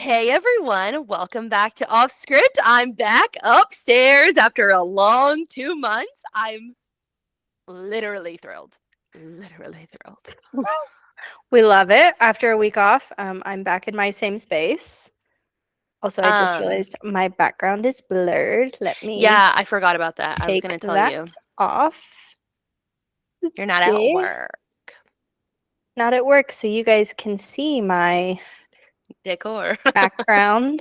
Hey everyone, welcome back to Off Script. I'm back upstairs after a long 2 months. I'm literally thrilled. Literally thrilled. We love it. After a week off, I'm back in my same space. Also, I just realized my background is blurred. Let me Yeah, I forgot about that. I was take going to tell that you. off. You're not at See? work. Not at work, so you guys can see my Decor. background.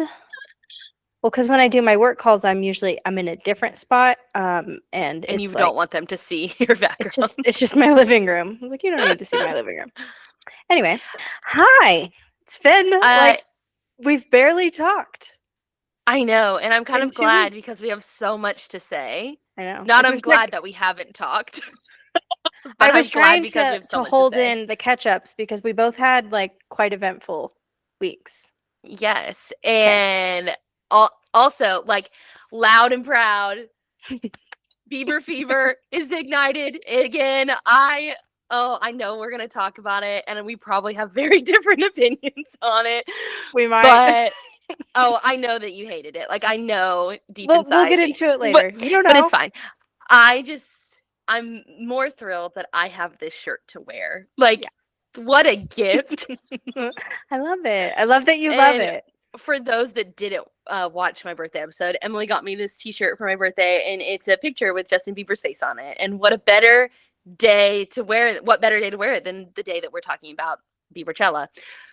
Well, because when I do my work calls, I'm in a different spot, and And it's you like don't want them to see your background. it's just my living room. I'm like, you don't need to see my living room. Anyway, hi. It's been like we've barely talked. I know, and I'm kind In of 2 glad weeks. because we have so much to say. I know. Not Like I'm we've glad that we haven't talked, but I I'm was glad trying because we to have so to much to hold say. in the catch-ups because we both had like quite eventful weeks. Yes, Okay. and also like loud and proud, Bieber fever is ignited again. I know we're gonna talk about it, and we probably have very different opinions on it. We might. But I know that you hated it. Like I know deep We'll inside, get into it but later. You don't but it's know. fine. I'm more thrilled that I have this shirt to wear. Like, Yeah. what a gift! I love it. I love that you love And it. for those that didn't watch my birthday episode, Emily got me this t-shirt for my birthday, and it's a picture with Justin Bieber's face on it. And what better day to wear it than the day that we're talking about Biebercella.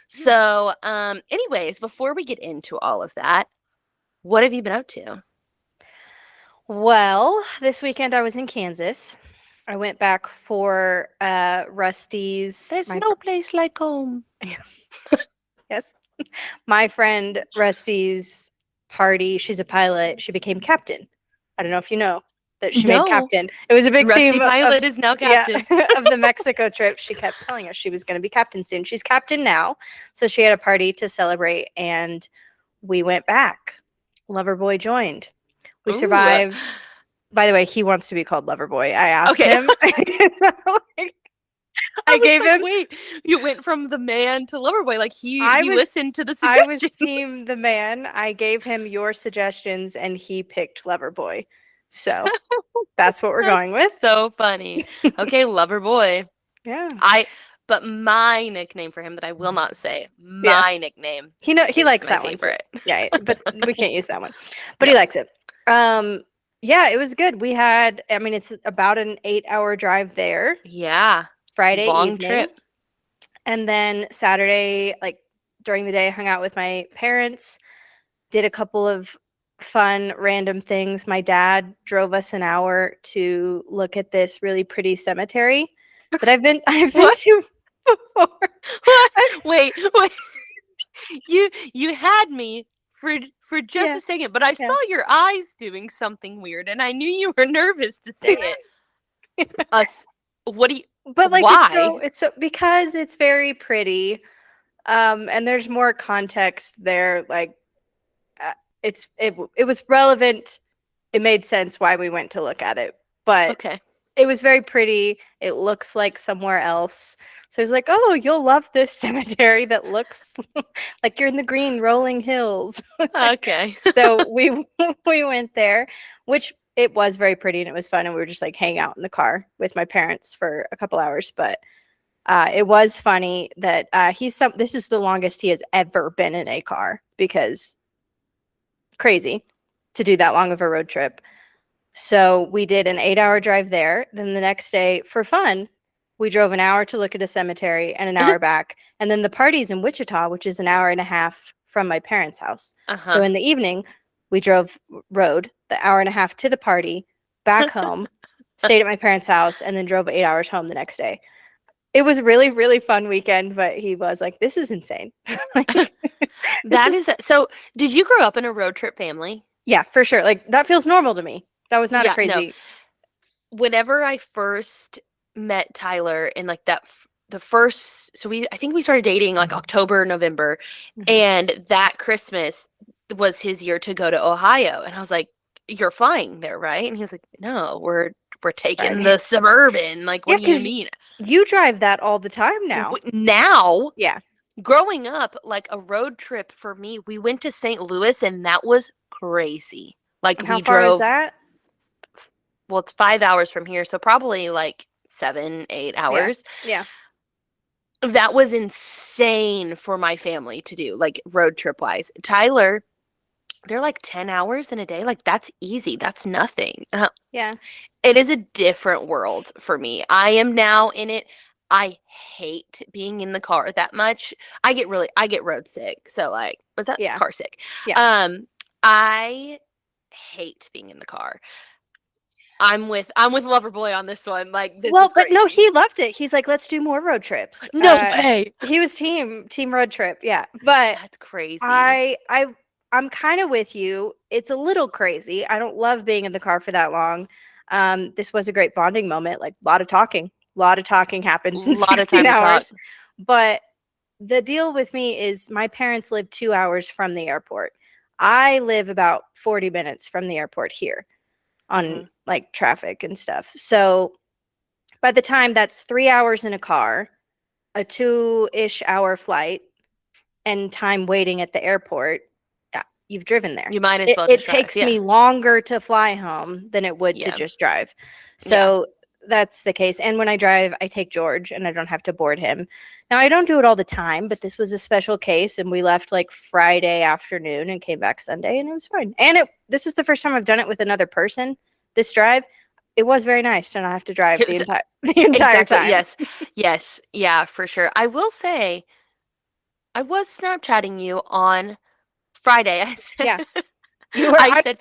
So, anyways, before we get into all of that, what have you been up to? Well, this weekend I was in Kansas. I went back for Rusty's There's no place like home. yes. My friend Rusty's party. She's a pilot. She became captain. I don't know if you know that she made No, captain. It was a big Rusty theme of Pilot is now yeah, captain. of the Mexico trip. She kept telling us she was going to be captain soon. She's captain now. So she had a party to celebrate and we went back. Loverboy joined. We Ooh. survived. By the way, he wants to be called Loverboy. I asked Okay. him. I was gave like, him. wait, you went from the man to Loverboy. Like you listened to the I was suggestions. team the man. I gave him your suggestions and he picked Loverboy. So that's what we're going with. So funny. Okay, Loverboy. Yeah. But my nickname for him that I will not say, Yeah. my nickname. He likes my that favorite. one too. Yeah, but we can't use that one. But he likes it. Yeah, it was good. It's about an 8-hour drive there. Yeah. Friday Long evening. trip. And then Saturday, like during the day, hung out with my parents, did a couple of fun random things. My dad drove us an hour to look at this really pretty cemetery that I've been to before. Wait. You had me for just a second, but I saw your eyes doing something weird, and I knew you were nervous to say it. What do you? But like, why? it's so because it's very pretty, and there's more context there. Like, it was relevant. It made sense why we went to look at it, but okay. It was very pretty. It looks like somewhere else. So I was like, oh, you'll love this cemetery that looks like you're in the green rolling hills. Okay. So we went there, which it was very pretty and it was fun. And we were just like hanging out in the car with my parents for a couple hours. But it was funny that this is the longest he has ever been in a car because crazy to do that long of a road trip. So we did an 8-hour drive there. Then the next day, for fun, we drove an hour to look at a cemetery and an hour back. And then the party's in Wichita, which is an hour and a half from my parents' house. So in the evening, we rode the hour and a half to the party, back home, stayed at my parents' house, and then drove 8 hours home the next day. It was a really, really fun weekend, but he was like, this is insane. So did you grow up in a road trip family? Yeah, for sure. Like that feels normal to me. That was not a crazy. No. Whenever I first met Tyler in like the first, I think we started dating like October, November, and that Christmas was his year to go to Ohio, and I was like, "You're flying there, right?" And he was like, "No, we're taking the Suburban." Like, what do you mean? You drive that all the time now. Now, Yeah. growing up, like a road trip for me, we went to St. Louis and that was crazy. Like And how we far is drove, that? well, it's 5 hours from here, so probably like 7, 8 Yeah. hours. Yeah. That was insane for my family to do, like road trip wise. Tyler, they're like 10 hours in a day. Like that's easy. That's nothing. Yeah. It is a different world for me. I am now in it. I hate being in the car that much. I get road sick. So like, was that Yeah. car sick? Yeah. I hate being in the car. I'm with Loverboy on this one. Like this Well, is but no, crazy. he loved it. He's like, let's do more road trips. No way. He was team road trip. Yeah. But That's crazy. I'm kind of with you. It's a little crazy. I don't love being in the car for that long. This was a great bonding moment. Like a lot of talking. A lot of talking A happens in lot of 16 time to talk. hours. But the deal with me is my parents live 2 hours from the airport. I live about 40 minutes from the airport here on like traffic and stuff. So by the time that's 3 hours in a car, a 2-ish hour flight, and time waiting at the airport, yeah, you've driven there. You might as It, well it just drive. takes Yeah. me longer to fly home than it would to Yeah. just drive. Yeah. So that's the case. And when I drive, I take George and I don't have to board him. Now, I don't do it all the time, but this was a special case. And we left like Friday afternoon and came back Sunday, and it was fine. And this is the first time I've done it with another person, this drive. It was very nice to not have to drive the entire Exactly. time. Yes. Yes. Yeah, for sure. I will say, I was Snapchatting you on Friday. Yeah. You were. I said,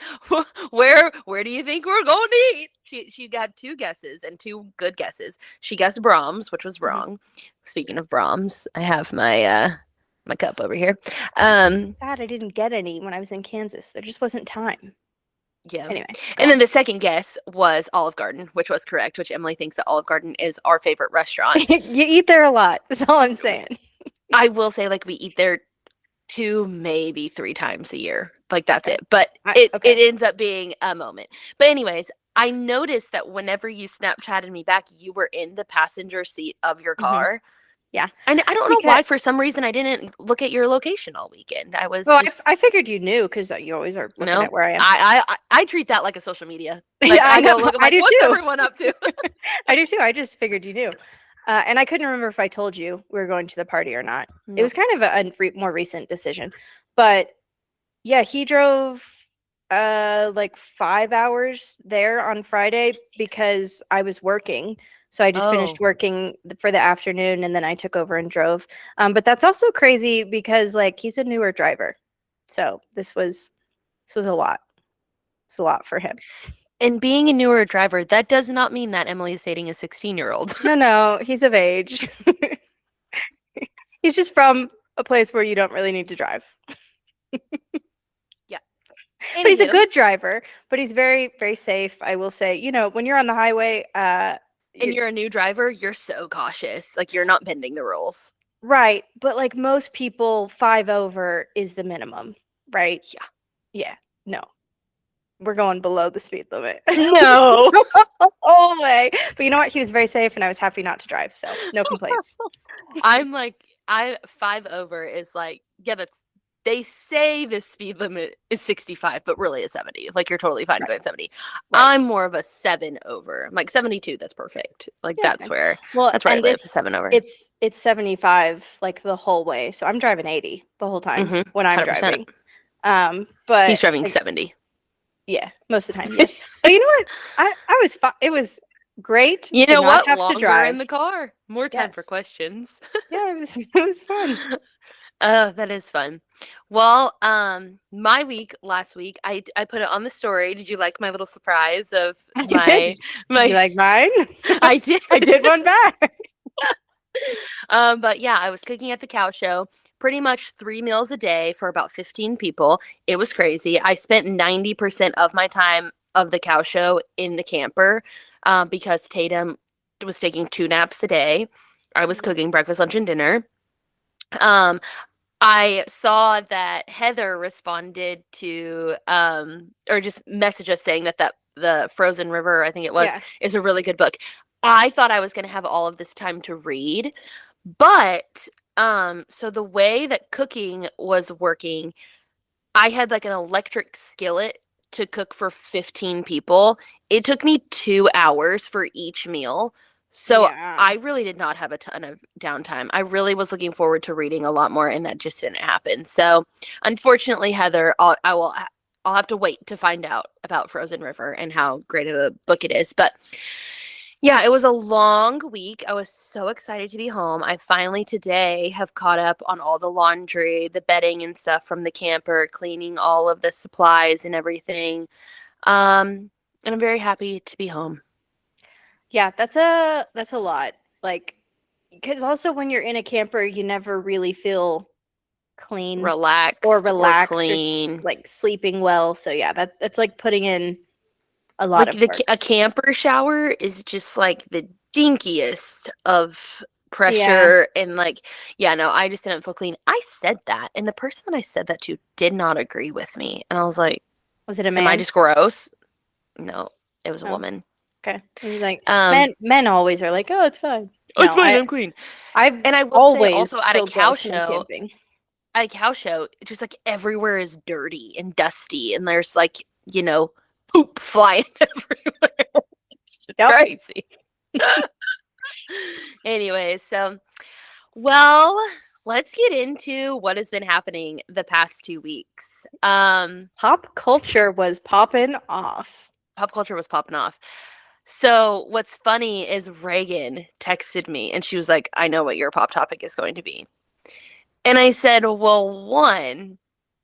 where do you think we're going to eat? She got 2 guesses and 2 good guesses. She guessed Brahms, which was wrong. Speaking of Brahms, I have my my cup over here. Sad I didn't get any when I was in Kansas. There just wasn't time. Yeah. Anyway, And then the second guess was Olive Garden, which was correct, which Emily thinks that Olive Garden is our favorite restaurant. you eat there a lot. That's all I'm saying. I will say, like, we eat there 2, maybe 3 times a year. Like, that's it. But it ends up being a moment. But anyways, I noticed that whenever you Snapchatted me back, you were in the passenger seat of your car. Yeah. And I don't know why, for some reason, I didn't look at your location all weekend. I was I figured you knew because you always are looking at where I am. I treat that like a social media. Like, I know. Look, I'm I like, do what's too. everyone up to? I do too. I just figured you knew. And I couldn't remember if I told you we were going to the party or not. It was kind of a more recent decision. But yeah, he drove like 5 hours there on Friday because I was working. So I just finished working for the afternoon and then I took over and drove. But that's also crazy because like he's a newer driver. So this was a lot. It's a lot for him. And being a newer driver, that does not mean that Emily is dating a 16-year-old. No, he's of age. He's just from a place where you don't really need to drive. Yeah. But he's a good driver, but he's very, very safe. I will say, when you're on the highway, and you're a new driver, you're so cautious. Like, you're not bending the rules. Right. But like most people, 5 over is the minimum, right? Yeah. Yeah. No. We're going below the speed limit. No. Oh way. But you know what? He was very safe and I was happy not to drive. So no complaints. I'm like, 5 over is like, yeah, they say the speed limit is 65, but really it's 70. Like, you're totally fine going 70. Right. I'm more of a 7 over. I'm like 72. That's perfect. Like, that's fine. where. Well, that's where I live. 7 over. It's 75 like the whole way. So I'm driving 80 the whole time when I'm 100%. Driving. But he's driving 70. Yeah, most of the time, yes. But you know what? I was it was great. You know what? Have longer to drive in the car. More time for questions. Yeah, it was fun. Oh, that is fun. Well, my week last week, I put it on the story. Did you like my little surprise of my? Did you like mine? I did. I did one back. But yeah, I was cooking at the cow show. Pretty much 3 meals a day for about 15 people. It was crazy. I spent 90% of my time of the cow show in the camper because Tatum was taking 2 naps a day. I was cooking breakfast, lunch, and dinner. I saw that Heather responded to or just messaged us saying that the Frozen River, I think it was, is a really good book. I thought I was going to have all of this time to read, but So the way that cooking was working, I had like an electric skillet to cook for 15 people. It took me 2 hours for each meal. So Yeah. I really did not have a ton of downtime. I really was looking forward to reading a lot more, and that just didn't happen. So unfortunately, Heather, I'll have to wait to find out about Frozen River and how great of a book it is. But yeah, it was a long week. I was so excited to be home. I finally today have caught up on all the laundry, the bedding and stuff from the camper, cleaning all of the supplies and everything. And I'm very happy to be home. Yeah, that's a lot. Like, because also when you're in a camper, you never really feel clean or Relaxed or relaxed or clean. like sleeping well. So yeah, that's like putting in a lot Like of work. a camper shower is just like the dinkiest of Yeah. pressure and like yeah, no, I just didn't feel clean. I said that, and the person that I said that to did not agree with me. And I was like, Was it a am I man? just gross? No, it was a Oh, woman. okay. I was like, Um, men always are like, oh, it's fine. oh, it's No, fine, I'm clean. I've And I will say also always at a feel cow gross when I'm show, camping. just like everywhere is dirty and dusty, and there's like, poop flying everywhere. It's just Yep. crazy. Anyways, so well, let's get into what has been happening the past 2 weeks. Pop culture was popping off. Pop culture was popping off. So what's funny is Reagan texted me and she was like, I know what your pop topic is going to be. And I said, well, one,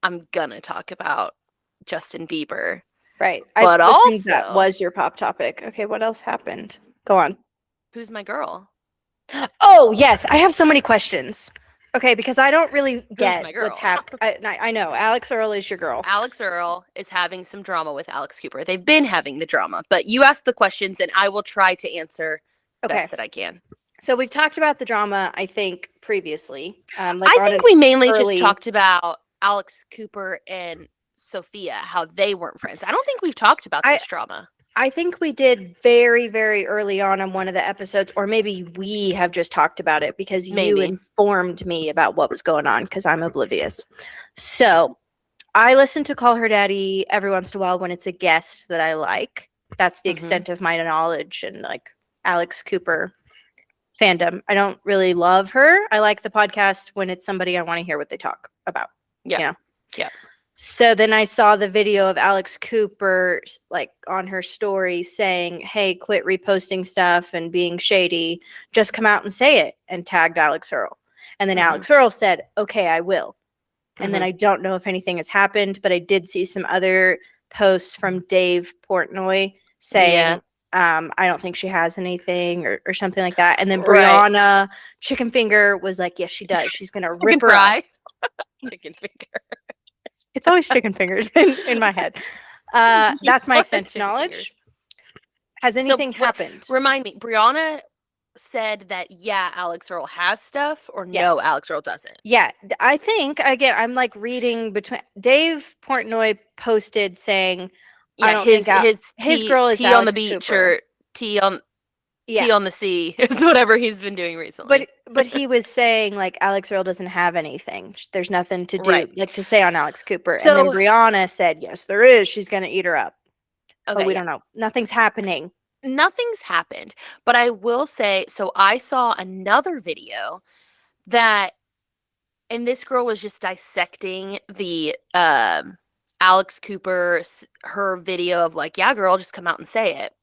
I'm gonna talk about Justin Bieber. Right. I But assumed that also, was your pop topic. Okay, what else happened? Go on. who's my girl? Oh, yes. I have so many questions. Okay, because I don't really Who's get my what's girl? happening. I know. Alex Earl is your girl. Alex Earl is having some drama with Alex Cooper. They've been having the drama, but you ask the questions and I will try to answer Okay. best that I can. So we've talked about the drama, I think, previously. Like I on think an we mainly just early. talked about Alex Cooper and Sophia, how they weren't friends. I don't think we've talked about this drama. I think we did very, very early on one of the episodes, or maybe we have just talked about it because you Maybe. informed me about what was going on because I'm oblivious. So I listen to Call Her Daddy every once in a while when it's a guest that I like. That's the extent of my knowledge and like Alex Cooper fandom. I don't really love her. I like the podcast when it's somebody I want to hear what they talk about. Yeah. You know? Yeah. So then I saw the video of Alex Cooper like on her story saying, hey, quit reposting stuff and being shady. Just come out and say it, and tagged Alex Earl. And then Alex Earl said, okay, I will. And then I don't know if anything has happened, but I did see some other posts from Dave Portnoy saying, I don't think she has anything or something like that. And then Brianna Chicken Finger was like, yes, she does. She's going to rip her up. Chicken finger. It's always chicken fingers in my head. That's my extent of knowledge. Fingers. Has anything happened? Remind me, Brianna said that, yeah, Alex Earl has stuff, or no, Alex Earl doesn't? Yeah, I think, again, I'm like reading between. Dave Portnoy posted saying, yeah, I don't think his girl is tea Alex on the beach Cooper. Or tea on the sea. It's whatever he's been doing recently. But he was saying like Alex Earl doesn't have anything. There's nothing to do like to say on Alex Cooper. And then Brianna said, yes, there is. She's gonna eat her up. Okay, but we don't know. Nothing's happening. Nothing's happened. But I will say, so I saw another video that, and this girl was just dissecting the Alex Cooper, her video of like, yeah, girl, just come out and say it.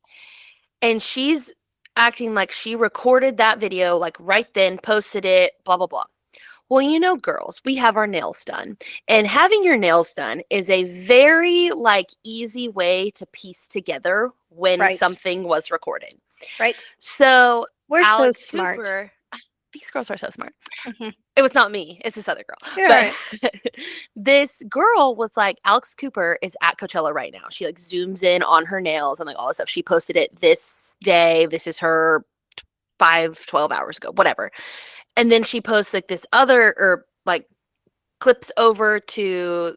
And she's acting like she recorded that video like right then, posted it, blah, blah, blah. Well, girls, we have our nails done. And having your nails done is a very like easy way to piece together when something was recorded. Right. So we're Alex so smart. Cooper, these girls are so smart. It was not me. It's this other girl. You're but this girl was like, Alex Cooper is at Coachella right now. She like zooms in on her nails and like all this stuff. She posted it this day. This is her 12 hours ago, whatever. And then she posts like this other or like clips over to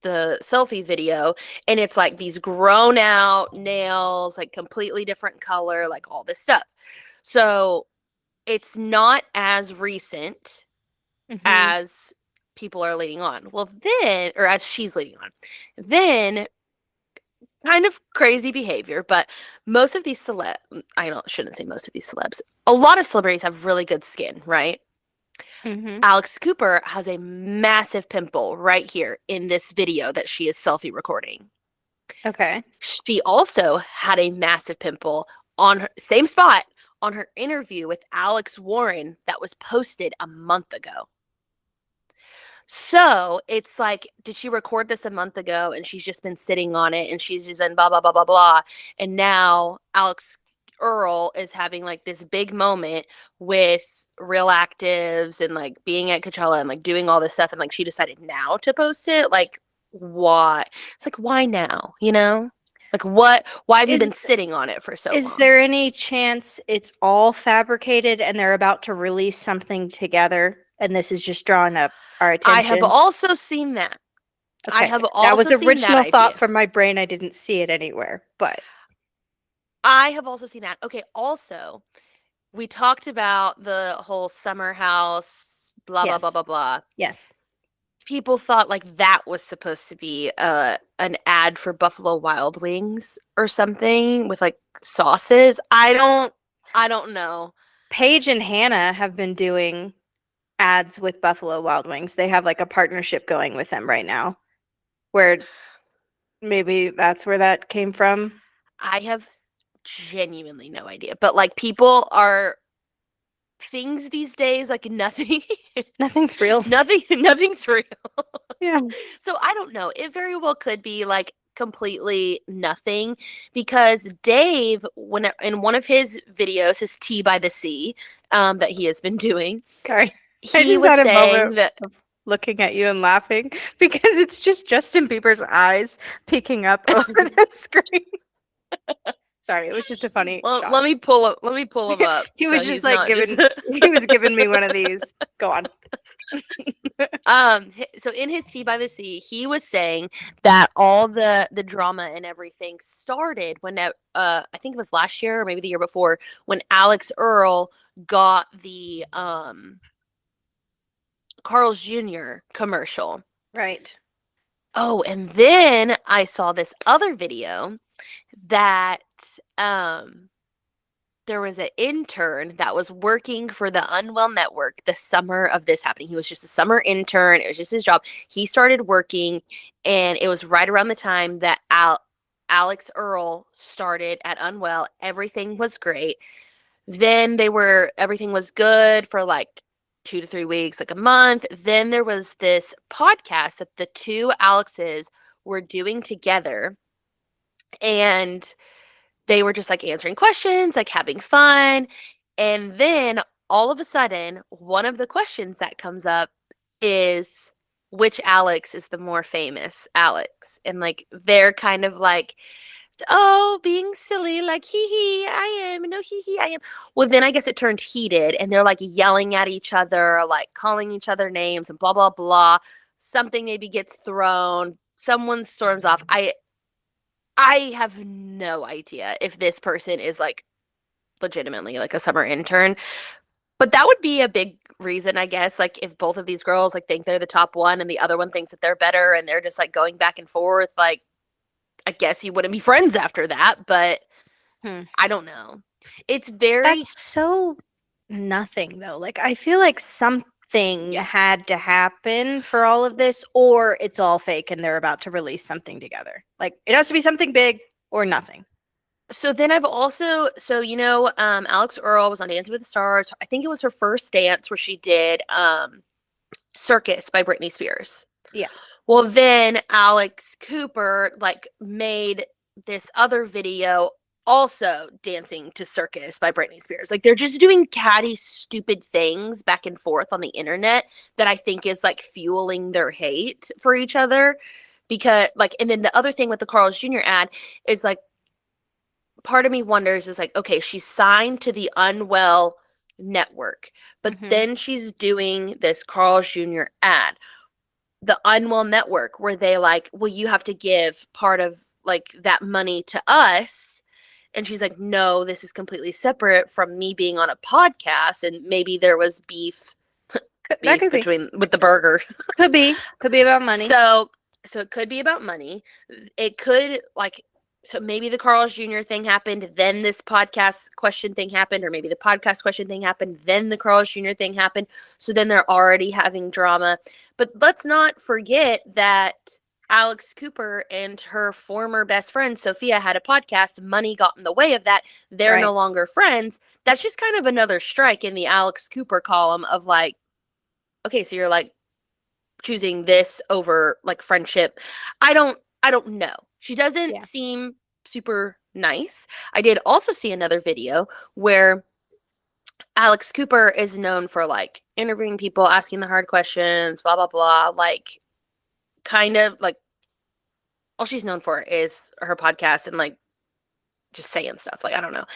the selfie video. And it's like these grown out nails, like completely different color, like all this stuff. So it's not as recent Mhm. as people are leading on. Well, then, or as she's leading on, then kind of crazy behavior, but most of these I don't shouldn't say most of these celebs. A lot of celebrities have really good skin, right? Mhm. Alex Cooper has a massive pimple right here in this video that she is selfie recording. Okay. She also had a massive pimple on her same spot on her interview with Alex Warren that was posted a month ago. So it's like, did she record this a month ago and she's just been sitting on it and she's just been blah, blah, blah, blah, blah. And now Alex Earl is having like this big moment with real actives and like being at Coachella and like doing all this stuff. And like she decided now to post it. Like, why? It's like, why now? You know? Like, why have you been Is sitting on it for so is long? there any chance it's all fabricated and they're about to release something together and this is just drawing up our I have attention? also seen that. I Okay. have That also was seen that original thought idea. from my brain. I didn't see it anywhere, but I have also seen that. Okay, also, we talked about the whole summer house, blah, blah, blah, yes. blah, blah. Yes. People thought like that was supposed to be an ad for Buffalo Wild Wings or something with like sauces. I don't know. Paige and Hannah have been doing ads with Buffalo Wild Wings. They have like a partnership going with them right now where maybe that's where that came from. I have genuinely no idea. But like people are things these days like nothing Nothing's real. nothing's real. Yeah. So I don't know. It very well could be like completely nothing because Dave, when in one of his videos, his Tea by the Sea, that he has been doing, Sorry. I he just was had a saying moment that of looking at you and laughing because it's just Justin Bieber's eyes peeking up over the screen. Sorry, it was just a funny well, shot. let me pull him up He so was just he's like not just giving he was giving me one of these. Go on. so in his Tea by the Sea, he was saying that all the drama and everything started when I think it was last year or maybe the year before when Alex Earl got the Carl's Jr. commercial. Right. Oh, and then I saw this other video that um there was an intern that was working for the Unwell Network the summer of this happening. He was just a summer intern. It was just his job. He started working, and it was right around the time that Alex Earl started at Unwell. Everything was great. Then everything was good for like 2 to 3 weeks, like a month. Then there was this podcast that the two Alexes were doing together. And they were just like answering questions, like having fun. And then all of a sudden, one of the questions that comes up is which Alex is the more famous Alex? And like they're kind of like, oh, being silly, like hee hee, I am, no hee hee, I am. Well, then I guess it turned heated and they're like yelling at each other, like calling each other names and blah blah blah. Something maybe gets thrown, someone storms off. I have no idea if this person is like legitimately like a summer intern, but that would be a big reason, I guess. Like if both of these girls like think they're the top one and the other one thinks that they're better and they're just like going back and forth, like I guess you wouldn't be friends after that, but Hmm. I don't know. It's very That's so nothing though. Like I feel like something yeah. had to happen for all of this, or it's all fake and they're about to release something together. Like it has to be something big or nothing. So then I've also Alex Earl was on Dancing with the Stars. I think it was her first dance where she did Circus by Britney Spears. Yeah. Well, then Alex Cooper like made this other video also dancing to Circus by Britney Spears. Like they're just doing catty, stupid things back and forth on the internet that I think is like fueling their hate for each other. Because like, and then the other thing with the Carl's Jr. ad is like, part of me wonders is like, okay, she's signed to the Unwell network, but Hmm. then she's doing this Carl's Jr. ad, the Unwell network, where they like, well, you have to give part of like that money to us. And she's like, no, this is completely separate from me being on a podcast. And maybe there was beef That could be. with the burger. Could be about money. So it could be about money. It could so maybe the Carl's Jr. thing happened, then this podcast question thing happened, or maybe the podcast question thing happened, then the Carl's Jr. thing happened. So then they're already having drama. But let's not forget that Alex Cooper and her former best friend Sophia had a podcast. Money got in the way of that. They're no longer friends. That's just kind of another strike in the Alex Cooper column of like, okay, so you're like choosing this over like friendship. I don't know. She doesn't seem super nice. I did also see another video where Alex Cooper is known for like interviewing people, asking the hard questions, blah blah blah, like kind of like all she's known for is her podcast and like just saying stuff. Like, I don't know.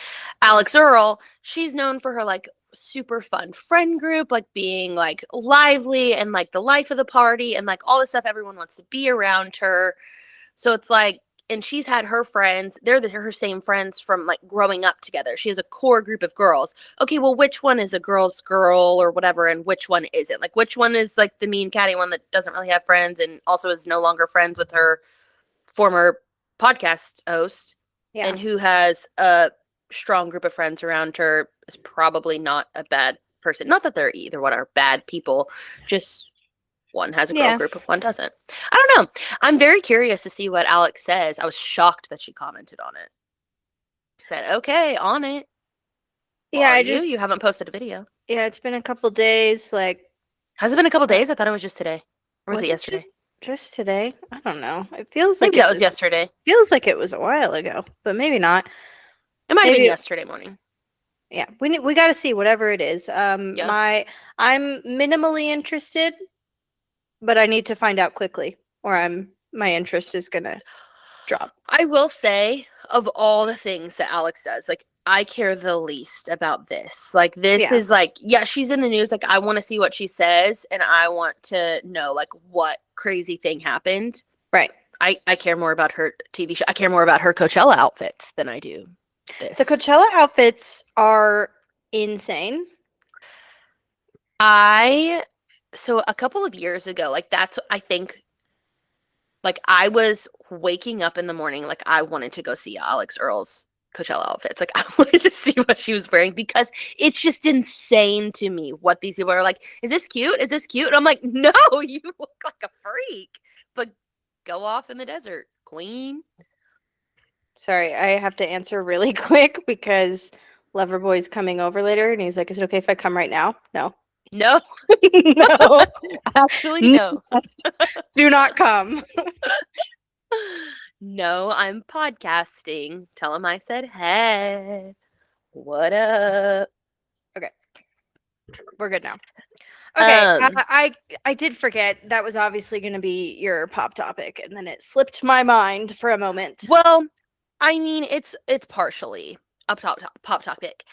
Alex Earl, she's known for her like super fun friend group, like being like lively and like the life of the party and like all the stuff. Everyone wants to be around her. So it's like, and she's had her friends, they're her same friends from like growing up together. She has a core group of girls. Okay, well, which one is a girl's girl or whatever, and which one isn't? Like, which one is like the mean catty one that doesn't really have friends and also is no longer friends with her former podcast host, and who has a strong group of friends around her, is probably not a bad person. Not that they're either one are bad people, just one has a girl group and one doesn't. I don't know. I'm very curious to see what Alex says. I was shocked that she commented on it. She said, okay, on it. Yeah, you haven't posted a video. Yeah, it's been a couple days. Like, has it been a couple days? I thought it was just today. Or was it yesterday? Just today? I don't know. It feels maybe like that was yesterday. Feels like it was a while ago, but maybe not. It might have been yesterday morning. Yeah, we got to see whatever it is. I'm minimally interested, but I need to find out quickly, or my interest is gonna drop. I will say, of all the things that Alex does, like I care the least about this. Like this is like, she's in the news. Like I want to see what she says, and I want to know like what crazy thing happened. Right. I care more about her TV show. I care more about her Coachella outfits than I do this. The Coachella outfits are insane. So a couple of years ago, like that's, I think, like I was waking up in the morning, like I wanted to go see Alex Earl's Coachella outfits. Like I wanted to see what she was wearing because it's just insane to me what these people are like. Is this cute? Is this cute? And I'm like, no, you look like a freak. But go off in the desert, queen. Sorry, I have to answer really quick because Loverboy's coming over later, and he's like, "Is it okay if I come right now?" No. No. No. Actually, no. Do not come. No, I'm podcasting. Tell him I said, hey, what up? Okay. We're good now. Okay, I did forget that was obviously going to be your pop topic, and then it slipped my mind for a moment. Well, I mean, it's partially a pop topic.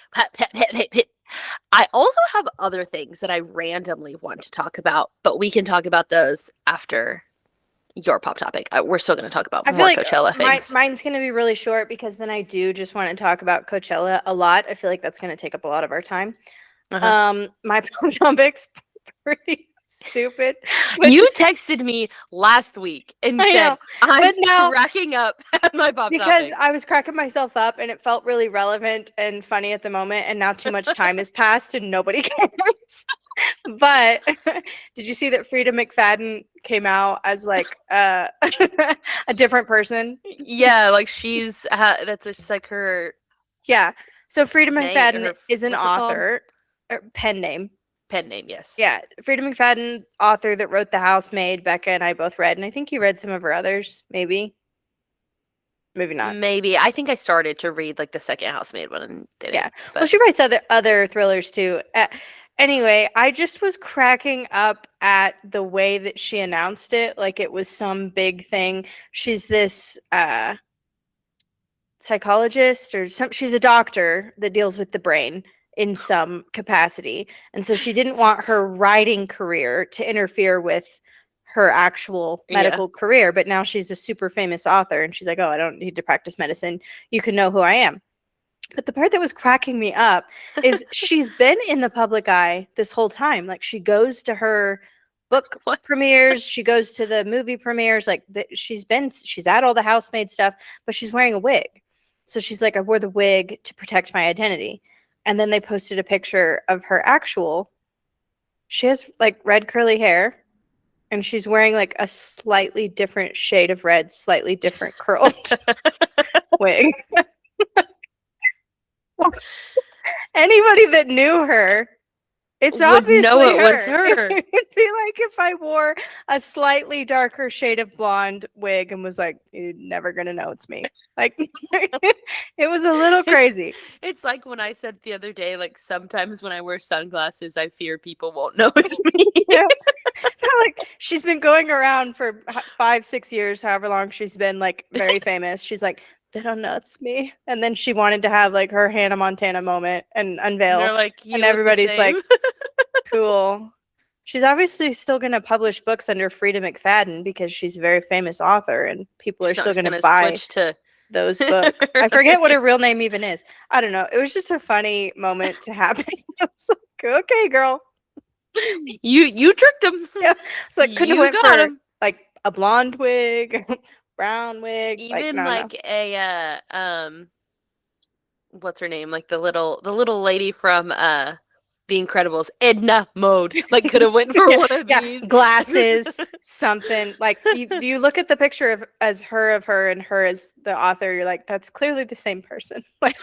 I also have other things that I randomly want to talk about, but we can talk about those after your pop topic. We're still going to talk about more Coachella things. Mine's going to be really short because then I do just want to talk about Coachella a lot. I feel like that's going to take up a lot of our time. My pop topic's pretty stupid. You texted me last week and said, I'm cracking up at my pop topic. Because I was cracking myself up and it felt really relevant and funny at the moment, and now too much time has passed and nobody cares. But did you see that Freida McFadden came out as like a different person? Yeah, like she's that's just like her. Yeah. So Freida McFadden is an author, pen name. Pen name, yes. Yeah, Freida McFadden, author that wrote The House Made. Becca and I both read, and I think you read some of her others, maybe not. Maybe. I think I started to read like the second House Made one and didn't. Yeah, well, she writes other thrillers too. Anyway, I just was cracking up at the way that she announced it, like it was some big thing. She's this psychologist or she's a doctor that deals with the brain in some capacity. And so she didn't want her writing career to interfere with her actual medical career. But now she's a super famous author and she's like, oh, I don't need to practice medicine. You can know who I am. But the part that was cracking me up is she's been in the public eye this whole time. Like she goes to her book What? premieres, she goes to the movie premieres. Like she's at all the housemaid stuff, but she's wearing a wig. So she's like, I wore the wig to protect my identity. And then they posted a picture of her actual. She has like red curly hair, and she's wearing like a slightly different shade of red, slightly different curled wig. Anybody that knew her, it's Would obviously know it her. was her. It'd be like if I wore a slightly darker shade of blonde wig and was like, you're never gonna know it's me. Like it was a little crazy. It's like when I said the other day, like sometimes when I wear sunglasses, I fear people won't know it's me. Yeah. Like she's been going around for 5-6 years, however long she's been like very famous. She's like, they don't know it's me. And then she wanted to have like her Hannah Montana moment and unveil. They're like, you and look the everybody's like, same. cool. She's obviously still going to publish books under Freida McFadden because she's a very famous author and people are She's still not going to just buy switch to those books. I forget what her real name even is. I don't know. It was just a funny moment to happen. I was like, okay, girl. you tricked him. Yeah. It's like couldn't have You went got for him. like a blonde wig, brown wig. Even no. like a what's her name? Like the little lady from The Incredibles, Edna Mode. Like could have went for Yeah, one of yeah, these glasses, something like you look at the picture of her and her as the author, you're like, that's clearly the same person. Like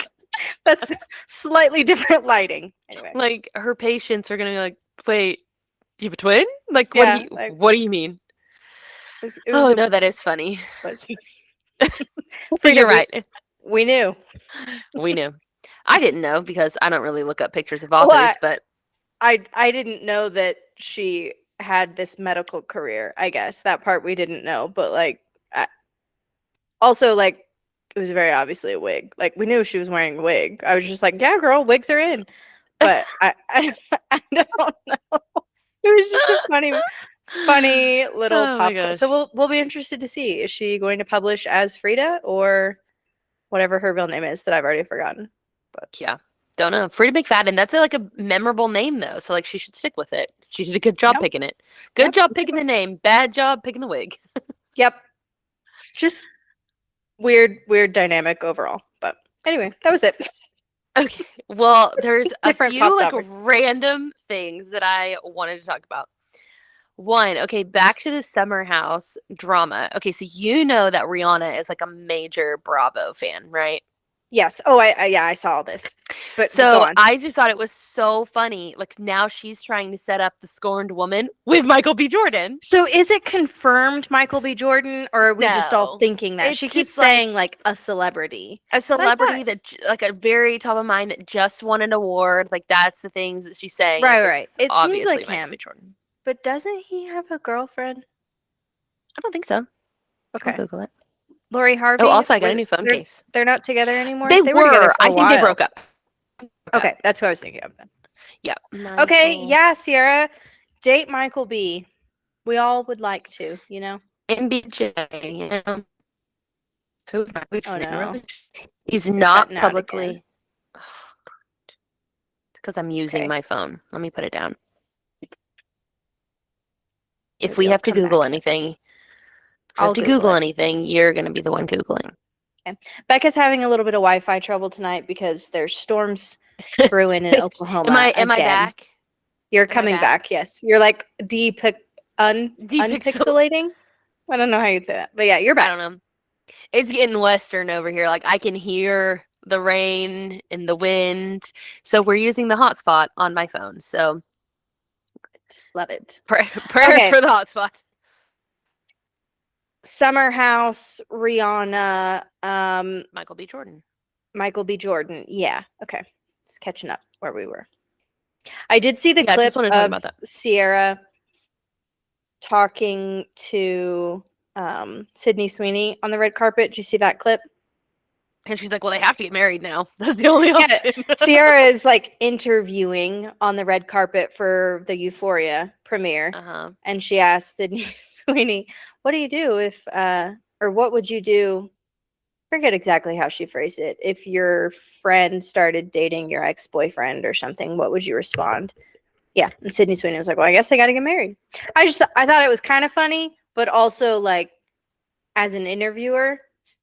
that's slightly different lighting. Anyway, Like her patients are gonna be like, wait, you have a twin? Like yeah, what do you mean? it was No, that is funny. was So you're right. We knew. We knew. I didn't know because I don't really look up pictures of Well, authors, but I didn't know that she had this medical career. I guess that part we didn't know, but like also like it was very obviously a wig. Like we knew she was wearing a wig. I was just like, yeah, girl, wigs are in. But I don't know. It was just a funny little oh my pop. gosh. So we'll be interested to see, is she going to publish as Freida or whatever her real name is that I've already forgotten. But Yeah. Don't know. Freida McFadden, that's like a memorable name though. So like she should stick with it. She did a good job Yep. picking it. Good Yep, job that's picking it. the name. Bad job picking the wig. Yep. Just weird dynamic overall. But anyway, that was it. Okay. Well, there's a Different few pop like topics. random things that I wanted to talk about. One, okay, back to the Summer House drama. Okay, so you know that Rihanna is like a major Bravo fan, right? Yes. Oh, I saw all this. But go So on. I just thought it was so funny. Like now she's trying to set up the scorned woman with Michael B. Jordan. So is it confirmed Michael B. Jordan, or are we just all No. thinking that? It's She keeps just, like, saying like a celebrity. A But I celebrity thought, that like a very top of mind that just won an award. Like that's the things that she's saying. right, It's like, right. it's It seems obviously like Michael B. him. Jordan. But doesn't he have a girlfriend? I don't think so. I'll Okay. Google it. Lori Harvey. Oh, also I got a new phone case. They're not together anymore? They were together were. for a I think they while. broke up. Okay, that's what I was thinking of then. Yeah. Okay, Michael. yeah, Sierra, date Michael B. We all would like to, you know? MBJ. You know? Who's Michael B. Oh, Jordan, no. really? He's not cutting out publicly. again. Oh, it's because I'm using Okay. my phone. Let me put it down. If Maybe we I'll have to come Google back. anything, if we I'll have to Google Google it. anything, you're going to be the one Googling. Okay. Becca's having a little bit of Wi-Fi trouble tonight because there's storms brewing in Oklahoma. Am I again. back? You're Am I coming back? back? Yes. You're like Depixel- unpixelating. I don't know how you'd say that, but yeah, you're I back. don't know. It's getting western over here. Like I can hear the rain and the wind. So we're using the hotspot on my phone. So Love it. prayers Okay. for the hotspot. Summer House, Rihanna, Michael B. Jordan. Michael B. Jordan. Yeah. Okay. Just catching up where we were. I did see the Yeah, I clip just wanted to talk of about that. Sierra talking to Sydney Sweeney on the red carpet. Did you see that clip? And she's like, well, they have to get married now. That's the only Yeah, option. Sierra is like interviewing on the red carpet for the Euphoria premiere. Uh-huh. And she asked Sydney Sweeney, what do you do if, or what would you do forget exactly how she phrased it. If your friend started dating your ex-boyfriend or something, what would you respond? Yeah, and Sydney Sweeney was like, "Well, I guess they got to get married." I thought it was kind of funny, but also like as an interviewer,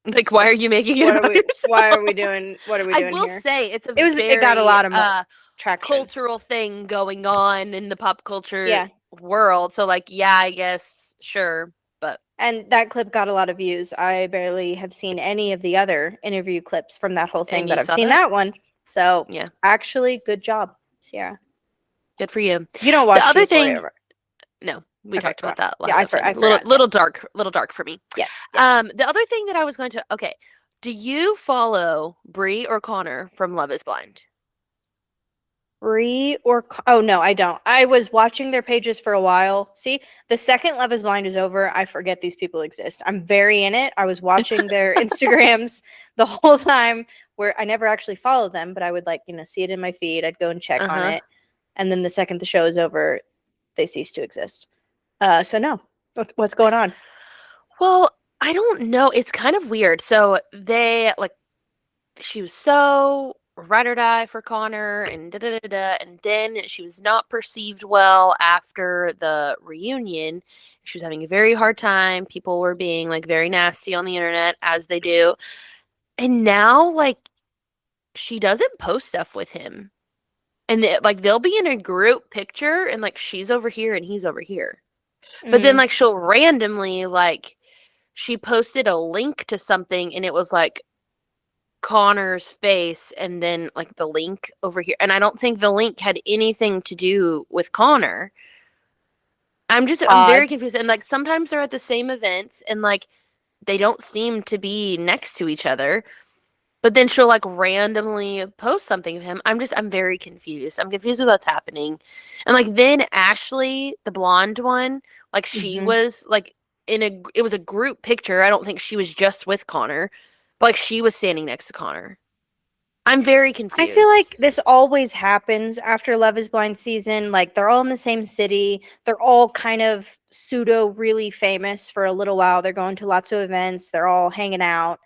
Like, why are you making it about yourself? why are we doing what are we I doing will here? say it's a It got a very lot of traction. cultural thing going on in the pop culture Yeah. world. So like, yeah, I guess sure, but And that clip got a lot of views. I barely have seen any of the other interview clips from that whole thing, and but you I've saw seen that one. So Yeah, actually, good job, Sierra. good for you. You don't The watch other Euphoria, thing, right? no, we Okay, talked go on. about that Yeah, last episode. I forgot. Yes. Little dark for me. Yeah. Yeah. The other thing that I was going to, okay, do you follow Brie or Connor from Love Is Blind? Brie or oh no, I don't. I was watching their pages for a while. See, the second Love Is Blind is over, I forget these people exist. I'm very in it. I was watching their Instagrams the whole time, where I never actually followed them, but I would like see it in my feed. I'd go and check on Uh-huh. it, and then the second the show is over, they cease to exist. So no, what's going on? Well, I don't know. It's kind of weird. So they like she was so ride or die for Connor and da da da da, and then she was not perceived well after the reunion. She was having a very hard time. People were being like very nasty on the internet, as they do. And now, like, she doesn't post stuff with him. And like they'll be in a group picture and like she's over here and he's over here. But then Mm. like she'll randomly like she posted a link to something and it was like Connor's face and then like the link over here. And I don't think the link had anything to do with Connor. I'm Odd. very confused. And like sometimes they're at the same events and like they don't seem to be next to each other. But then she'll like randomly post something of him. I'm very confused. I'm confused with what's happening. And like then Ashley, the blonde one, like she Mhm. was like it was a group picture. I don't think she was just with Connor, but like she was standing next to Connor. I'm very I feel like confused. this always happens after Love Is Blind season. Like they're all in the same city. They're all kind of pseudo really famous for a little while. They're going to lots of events. They're all hanging out,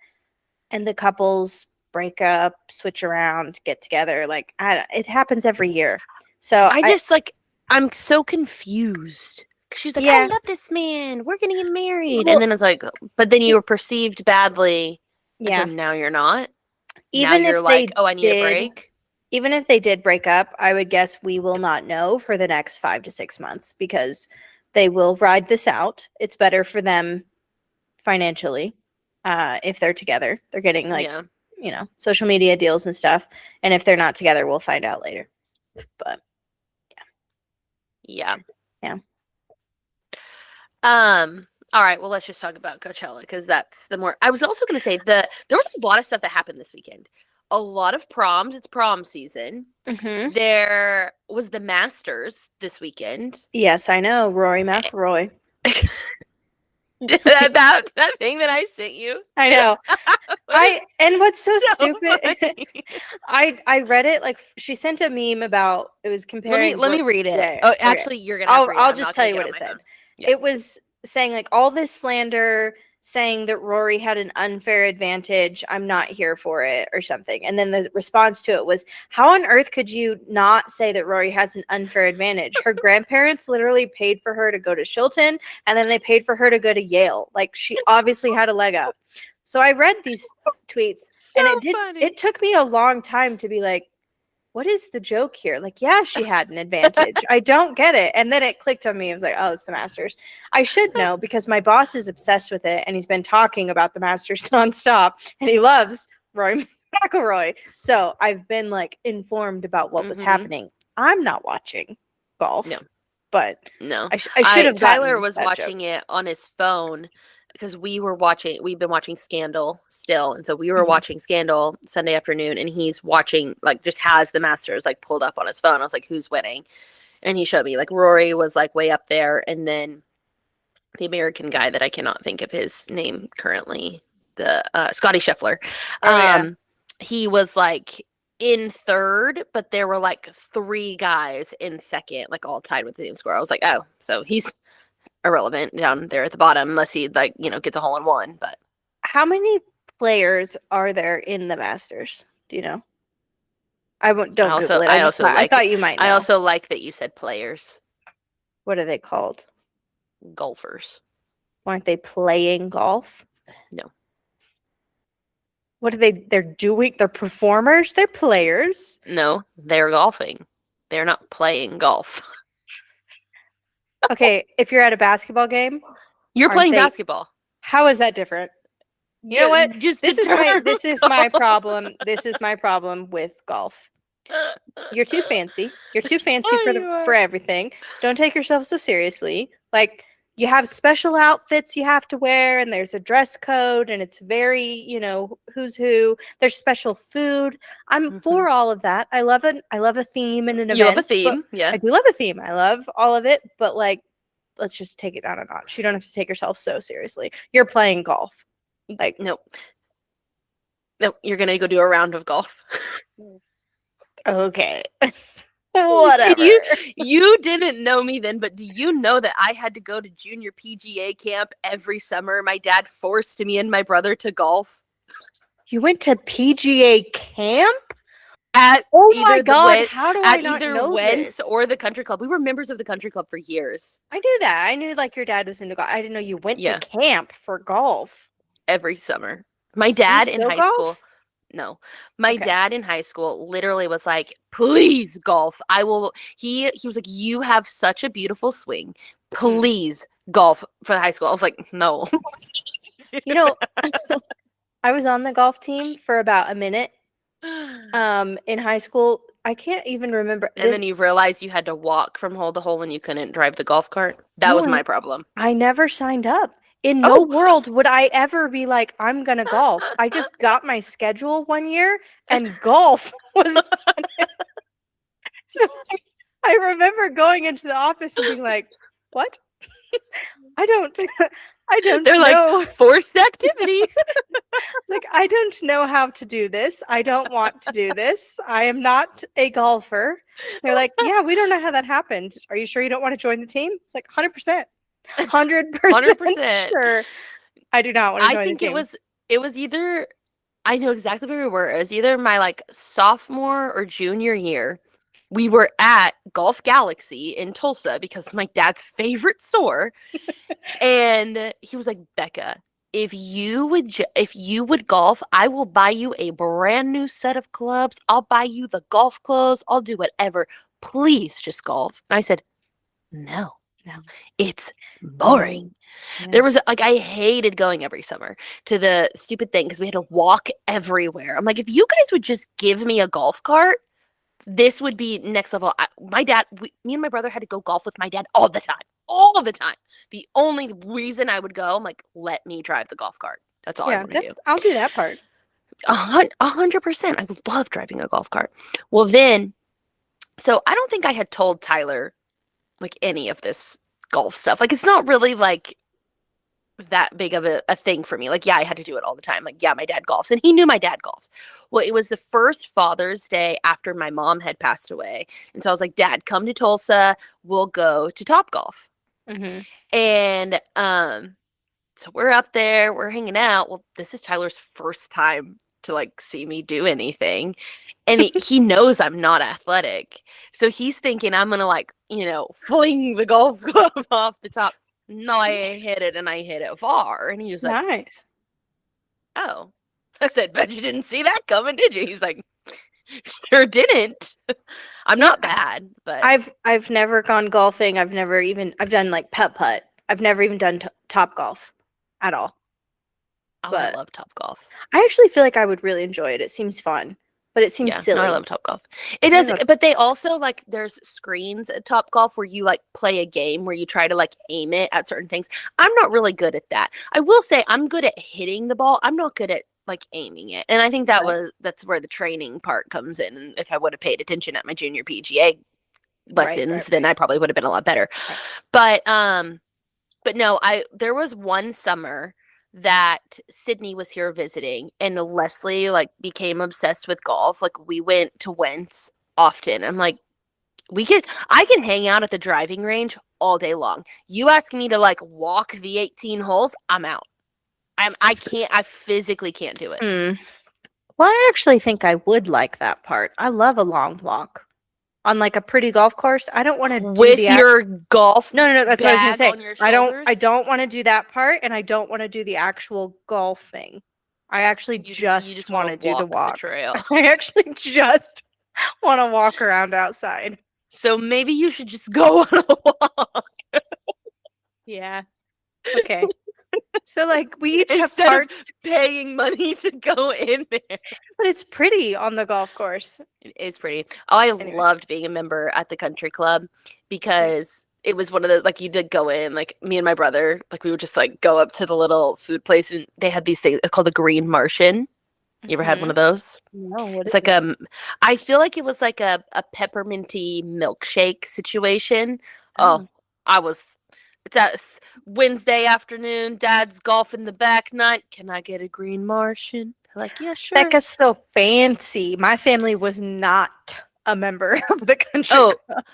and the couples break up, switch around, get together. Like it happens every year. So I just like I'm so confused. She's like, I yeah, love this man. We're gonna get married. And well, then it's like, but then you were perceived badly. And so yeah. now you're not. Now Even you're if like, they oh, I need a did, break. even if they did break up, I would guess we will not know for the next 5 to 6 months because they will ride this out. It's better for them financially if they're together. They're getting like Yeah. social media deals and stuff. And if they're not together, we'll find out later. But Yeah. yeah. All right, well, let's just talk about Coachella because that's the more I was also gonna say there was a lot of stuff that happened this weekend. A lot of proms. It's prom season. Mm-hmm. There was the Masters this weekend. Yes, I know. Rory McIlroy. that thing that I sent you. I know. And what's so So stupid, funny. I read it like she sent a meme about it was comparing. Let me read it. Yeah, Oh, okay. actually, you're gonna have to read it. I'll I'm just not tell gonna you get what on it my said. phone. Yeah. It was saying like all this slander, saying that Rory had an unfair advantage. I'm not here for it or something. And then the response to it was, how on earth could you not say that Rory has an unfair advantage? Her grandparents literally paid for her to go to Shilton and then they paid for her to go to Yale. Like she obviously had a leg up. So I read these tweets So and funny. it took me a long time to be like, what is the joke here? Like, yeah, she had an advantage. I don't get it. And then it clicked on me. It was like, oh, it's the Masters. I should know because my boss is obsessed with it and he's been talking about the Masters nonstop and he loves Roy McIlroy. So I've been like informed about what was happening. I'm not watching golf, No. but No. I should have Tyler gotten was that joke. watching it on his phone because we've been watching Scandal still. And so we were Mhm. watching Scandal Sunday afternoon and he's watching like just has the Masters like pulled up on his phone. I was like, who's winning? And he showed me like Rory was like way up there and then the American guy that I cannot think of his name currently, the Scotty Scheffler. Oh, yeah. He was like in third, but there were like three guys in second, like all tied with the same score. I was like, oh, so he's irrelevant down there at the bottom unless he like, gets a hole in one. But How many players are there in the Masters? Do you know? Don't Google it. I I thought you might know. I also like that you said players. What are they called? Golfers. Aren't they playing golf? No. What are they're doing? They're performers? They're players. No, they're golfing. They're not playing golf. Okay, if you're at a basketball game, You're playing basketball. How is that different? You know what? Just this is my problem. This is my problem with golf. You're too fancy. You're too fancy for everything. Don't take yourself so seriously. Like, you have special outfits you have to wear, and there's a dress code, and it's very, who's who. There's special food. I'm for all of that. I love it. I love a theme and an event. You love a theme, yeah. I do love a theme. I love all of it, but like, let's just take it down a notch. You don't have to take yourself so seriously. You're playing golf. Like, no, you're gonna go do a round of golf. Okay. Whatever. You didn't know me then, but do you know that I had to go to junior PGA camp every summer? My dad forced me and my brother to golf. You went to PGA camp? Oh my God! How do I not know this? Or the country club. We were members of the country club for years. I knew that. I knew like your dad was into golf. I didn't know you went to camp for golf every summer. My dad in high school. No, my dad in high school literally was like, please golf. I will. He was like, you have such a beautiful swing. Please golf for the high school. I was like, no. I was on the golf team for about a minute in high school. I can't even remember. And then you realized you had to walk from hole to hole and you couldn't drive the golf cart. That was my problem. I never signed up. In no world would I ever be like, I'm going to golf. I just got my schedule one year and golf was on it. So I remember going into the office and being like, what? I don't They're know. Like, forced activity. Like, I don't know how to do this. I don't want to do this. I am not a golfer. They're like, yeah, we don't know how that happened. Are you sure you don't want to join the team? It's like 100%. 100% sure. I do not want to join I think the team. it was either, I know exactly where we were. It was either my like sophomore or junior year. We were at Golf Galaxy in Tulsa because my dad's favorite store. And he was like, Becca, if you would golf, I will buy you a brand new set of clubs. I'll buy you the golf clothes. I'll do whatever. Please just golf. And I said, no, it's boring. Yeah. There was like, I hated going every summer to the stupid thing because we had to walk everywhere. I'm like, if you guys would just give me a golf cart, this would be next level. Me and my brother had to go golf with my dad all the time. The only reason I would go, I'm like, let me drive the golf cart. That's all I want to do. I'll do that part. 100%. I love driving a golf cart. Well, then, so I don't think I had told Tyler like any of this golf stuff. Like, it's not really like that big of a thing for me. Like, yeah, I had to do it all the time. Like, yeah, my dad golfs, and he knew my dad golfs. Well, it was the first Father's Day after my mom had passed away. And so I was like, Dad, come to Tulsa. We'll go to Topgolf. Mm-hmm. And so we're up there, we're hanging out. Well, this is Tyler's first time to like see me do anything. And he knows I'm not athletic. So he's thinking I'm going to like, fling the golf club off the top. No, I hit it and I hit it far. And he was like, nice. Oh, I said, bet you didn't see that coming, did you? He's like, sure didn't. I'm not bad, but I've never gone golfing. I've done like putt. I've never even done top golf at all. Oh, but I love Topgolf. I actually feel like I would really enjoy it. It seems fun, but it seems silly. No, I love Topgolf. It does, but they also like there's screens at Topgolf where you like play a game where you try to like aim it at certain things. I'm not really good at that. I will say I'm good at hitting the ball. I'm not good at like aiming it. And I think that's where the training part comes in. And if I would have paid attention at my junior PGA lessons, then I probably would have been a lot better. Right. But no, there was one summer that Sydney was here visiting and Leslie like became obsessed with golf. Like we went to Wentz often. I'm like, I can hang out at the driving range all day long. You ask me to like walk the 18 holes, I'm out. I physically can't do it. Well, I actually think I would like that part. I love a long walk on like a pretty golf course. I don't want to do With the your golf no, that's what I was gonna bag say. on your I shoulders. don't want to do that part, and I don't want to do the actual golfing. I actually You just just want want to to do the walk the walk. trail. I actually just want to walk around outside. So maybe you should just go on a walk. Yeah. Okay. So like we each have Instead of parts, paying money to go in there. but it's pretty on the golf course. It is pretty. Oh, I Anyway. loved being a member at the country club because it was one of the, like, you did go in, like, me and my brother, like, we would just, like, go up to the little food place, and they had these things called the Green Martian. You ever had one of those? No, what It's is like it? I feel like it was like a pepperminty milkshake situation. Oh. Oh, I was, it's a Wednesday afternoon, Dad's golfing the back nine. Can I get a Green Martian? They're like, yeah, sure. Becca's so fancy. My family was not a member of the country Oh, club.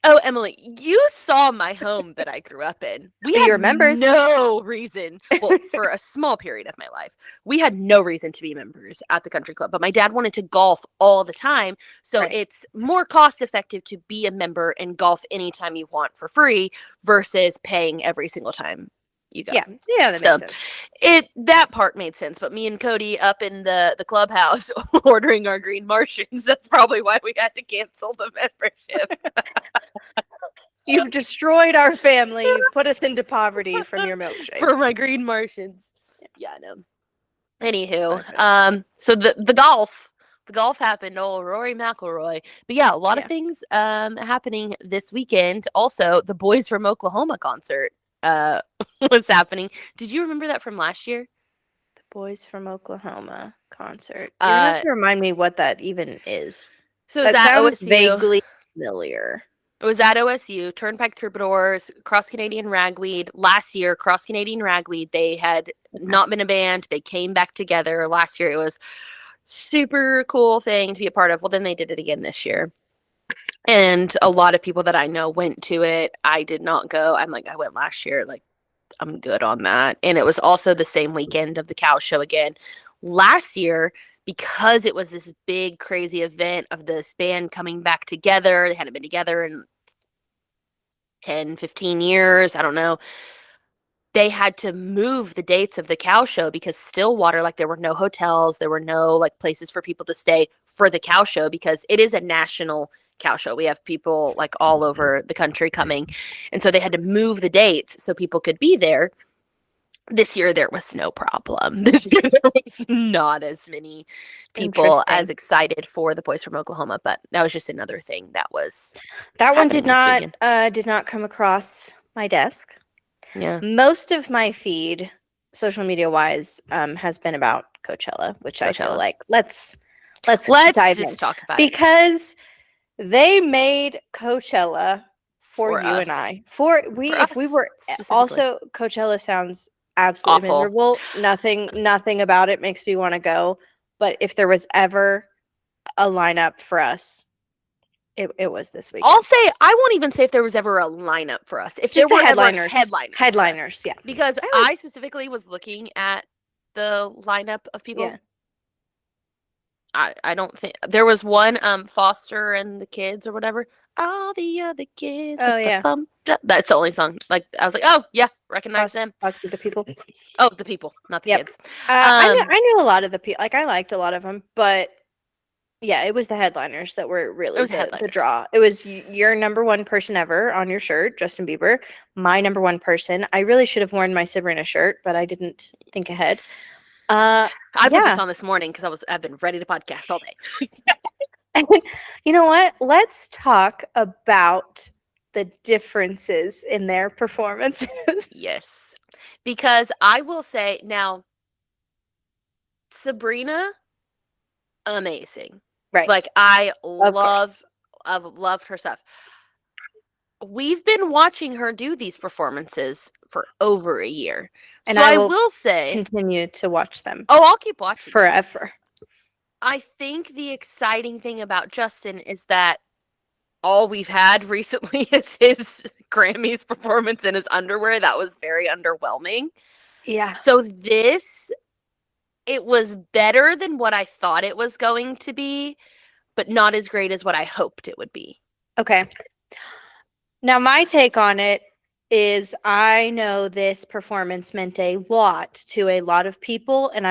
Oh, Emily, you saw my home that I grew up in. We But you had were members. no reason, well, for a small period of my life, we had no reason to be members at the country club. But my dad wanted to golf all the time. So Right. it's more cost effective to be a member and golf anytime you want for free versus paying every single time you go. Yeah, that So makes sense. that part made sense. But me and Cody up in the clubhouse ordering our Green Martians, that's probably why we had to cancel the membership. You've destroyed our family. You've put us into poverty from your milkshakes. For my Green Martians. Yeah, I know. Anywho, so the golf happened. Oh, Rory McIlroy. But yeah, a lot of things happening this weekend. Also, the Boys from Oklahoma concert was happening. Did you remember that from last year? The Boys from Oklahoma concert. You have to remind me what that even is. So that sounds OSU. vaguely familiar. It was at OSU, Turnpike Troubadours, Cross Canadian Ragweed. Last year, Cross Canadian Ragweed, they had not been a band. They came back together. Last year, it was super cool thing to be a part of. Well, then they did it again this year. And a lot of people that I know went to it. I did not go. I went last year. Like, I'm good on that. And it was also the same weekend of the cow show again. Last year, because it was this big, crazy event of this band coming back together, they hadn't been together in 10, 15 years. I don't know. They had to move the dates of the cow show because Stillwater, like, there were no hotels. There were no, like, places for people to stay for the cow show because it is a national cow show. We have people, like, all over the country coming. And so they had to move the dates so people could be there. This year, there was no problem. This year, there was not as many people as excited for the Boys from Oklahoma, but that was just another thing that was. That one did not come across my desk. Yeah. Most of my feed, social media wise, has been about Coachella, which I feel like let's dive in. Talk about it because they made Coachella for you us. And I. If we were also Coachella sounds absolutely miserable. Nothing about it makes me want to go. But if there was ever a lineup for us, it was this week. I'll say I won't even say if there was ever a lineup for us. If just there were headliners, headliners, yeah. Because I specifically was looking at the lineup of people. Yeah. I don't think there was one Foster and the Kids or whatever. All the other kids. Oh yeah. That's the only song. Like, I was like, oh yeah, recognize them. Foster the people. Oh, the people, not the kids. I knew a lot of the people. Like, I liked a lot of them, but yeah, it was the headliners that were really the draw. It was your number one person ever on your shirt, Justin Bieber. My number one person. I really should have worn my Sabrina shirt, but I didn't think ahead. I put this on this morning because I've been ready to podcast all day. You know what? Let's talk about the differences in their performances. Yes, because I will say now, Sabrina, amazing. Right. Like, I've loved her stuff. We've been watching her do these performances for over a year. And so I will say continue to watch them. Oh, I'll keep watching forever. I think the exciting thing about Justin is that all we've had recently is his Grammys performance in his underwear. That was very underwhelming. Yeah. So this, it was better than what I thought it was going to be, but not as great as what I hoped it would be. Okay. Now, my take on it is I know this performance meant a lot to a lot of people, and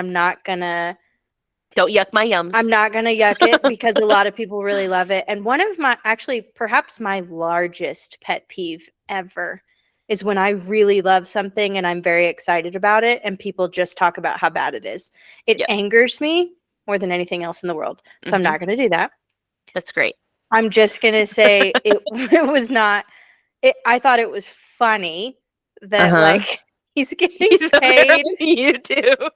Don't yuck my yums. I'm not gonna yuck it because a lot of people really love it. And one of my, actually, perhaps my largest pet peeve ever is when I really love something and I'm very excited about it, and people just talk about how bad it is. It Yep. angers me more than anything else in the world. So I'm Mhm. not gonna do that. That's great. I'm just gonna say it was not. I thought it was funny that like he's getting He's over there paid. on YouTube.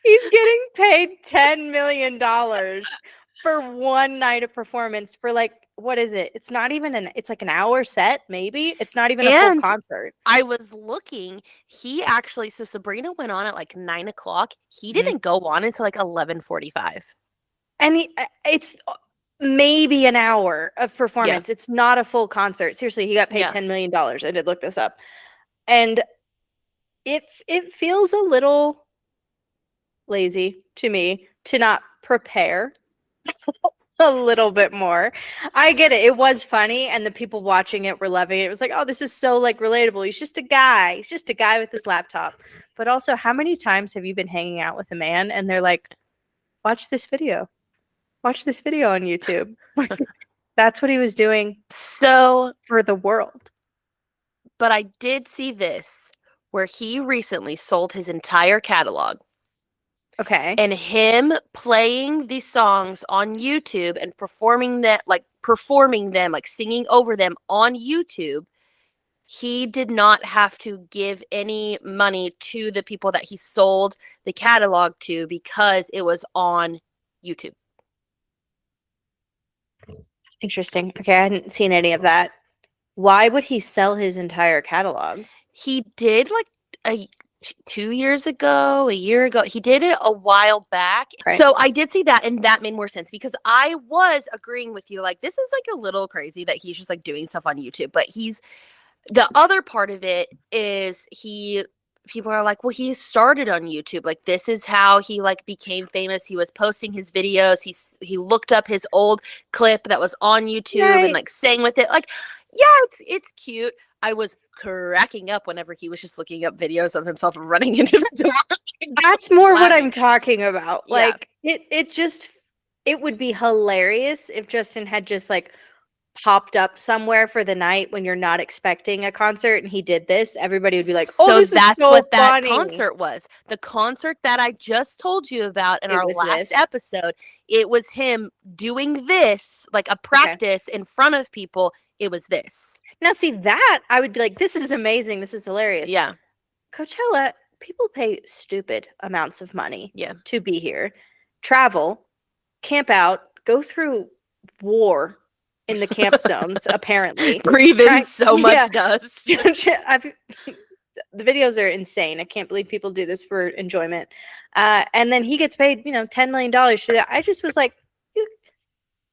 He's getting paid $10 million for one night of performance for like, what is it? It's not even it's like an hour set, maybe. It's not even a full And concert. I was looking, he actually, so Sabrina went on at like 9 o'clock. He Mhm. didn't go on until like 11:45. And it's maybe an hour of Yeah. performance. It's not a full concert. Seriously, he got paid Yeah. $10 million. I did look this up. And it feels a little lazy to me to not prepare a little bit more. I get it. It was funny, and the people watching it were loving it. It was like, oh, this is so like relatable. He's just a guy. He's just a guy with his laptop. But also, how many times have you been hanging out with a man and they're like, watch this video. Watch this video on YouTube. That's what he was doing So, for the world. but I did see this where he recently sold his entire catalog. Okay. And him playing these songs on YouTube and performing them, like singing over them on YouTube, he did not have to give any money to the people that he sold the catalog to because it was on YouTube. Interesting. Okay, I hadn't seen any of that. Why would he sell his entire catalog? He did like 2 years ago, a year ago. He did it a while back. Right. So I did see that, and that made more sense because I was agreeing with you. Like, this is like a little crazy that he's just like doing stuff on YouTube, but the other part of it is people are like, well, he started on YouTube. Like, this is how he like became famous. He was posting his videos. He looked up his old clip that was on YouTube and like sang with it. Like, yeah, it's cute. I was cracking up whenever he was just looking up videos of himself running into the door. That's more what I'm talking about. Yeah. Like it would be hilarious if Justin had just like popped up somewhere for the night when you're not expecting a concert and he did this. Everybody would be like, "Oh, this is so what that funny." concert was. The concert that I just told you about in It our was last this. episode, it was him doing this, like a practice in front of people. It was this. Now, see that I would be like, "This is amazing. This is hilarious." Yeah. Coachella, people pay stupid amounts of money Yeah. to be here, travel, camp out, go through war in the camp zones, apparently. Breathe in so much dust. The videos are insane. I can't believe people do this for enjoyment. And then he gets paid, $10 million to that. I just was like,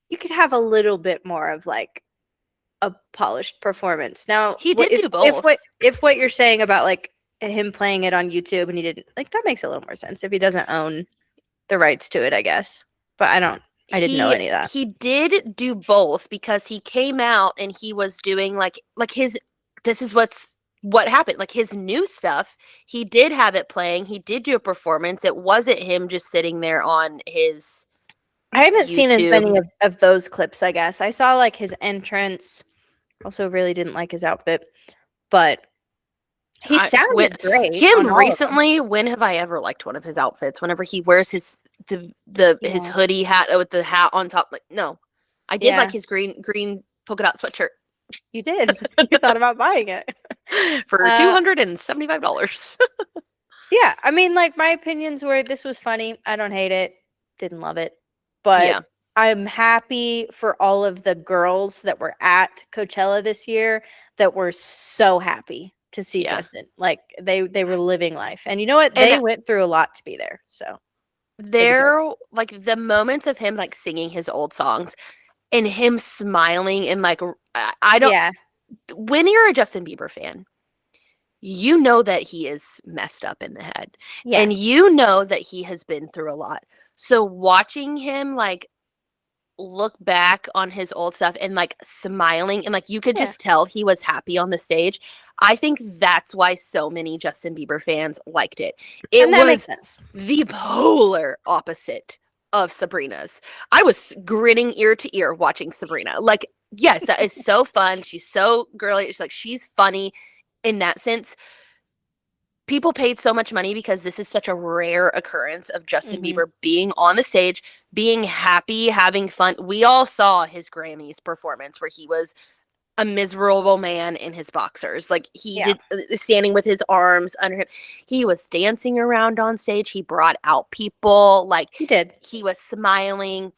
you could have a little bit more of like a polished performance. Now, He did do both. If what you're saying about like him playing it on YouTube and he didn't, like, that makes a little more sense if he doesn't own the rights to it, I guess. But I didn't know any of that. He did do both because he came out and he was doing like his, this is what happened. Like, his new stuff, he did have it playing. He did do a performance. It wasn't him just sitting there on his I haven't seen as many YouTube. of those clips, I guess. I saw like his entrance. Also really didn't like his outfit, but he sounded great. Him recently, when have I ever liked one of his outfits? Whenever he wears his his hoodie hat with the hat on top. Like, no. I did like his green polka dot sweatshirt. You did. You thought about buying it. For $275. Yeah, I mean, like, my opinions were this was funny. I don't hate it. Didn't love it. But Yeah. I'm happy for all of the girls that were at Coachella this year that were so happy to see Justin. Like, they were living life. And you know what? They went through a lot to be there. So like the moments of him like singing his old songs and him smiling and like I don't when you're a Justin Bieber fan, you know that he is messed up in the head. Yeah. And you know that he has been through a lot. So watching him like look back on his old stuff and like smiling and like you could just tell he was happy on the stage. I think that's why so many Justin Bieber fans liked it. It that was makes sense. the polar opposite of Sabrina's. I was grinning ear to ear watching Sabrina. Like, yes, that is so fun. She's so girly. It's like she's funny in that sense. People paid so much money because this is such a rare occurrence of Justin Bieber being on the stage, being happy, having fun. We all saw his Grammys performance where he was a miserable man in his boxers. Like he did standing with his arms under him. He was dancing around on stage. He brought out people. Like he did. He was smiling.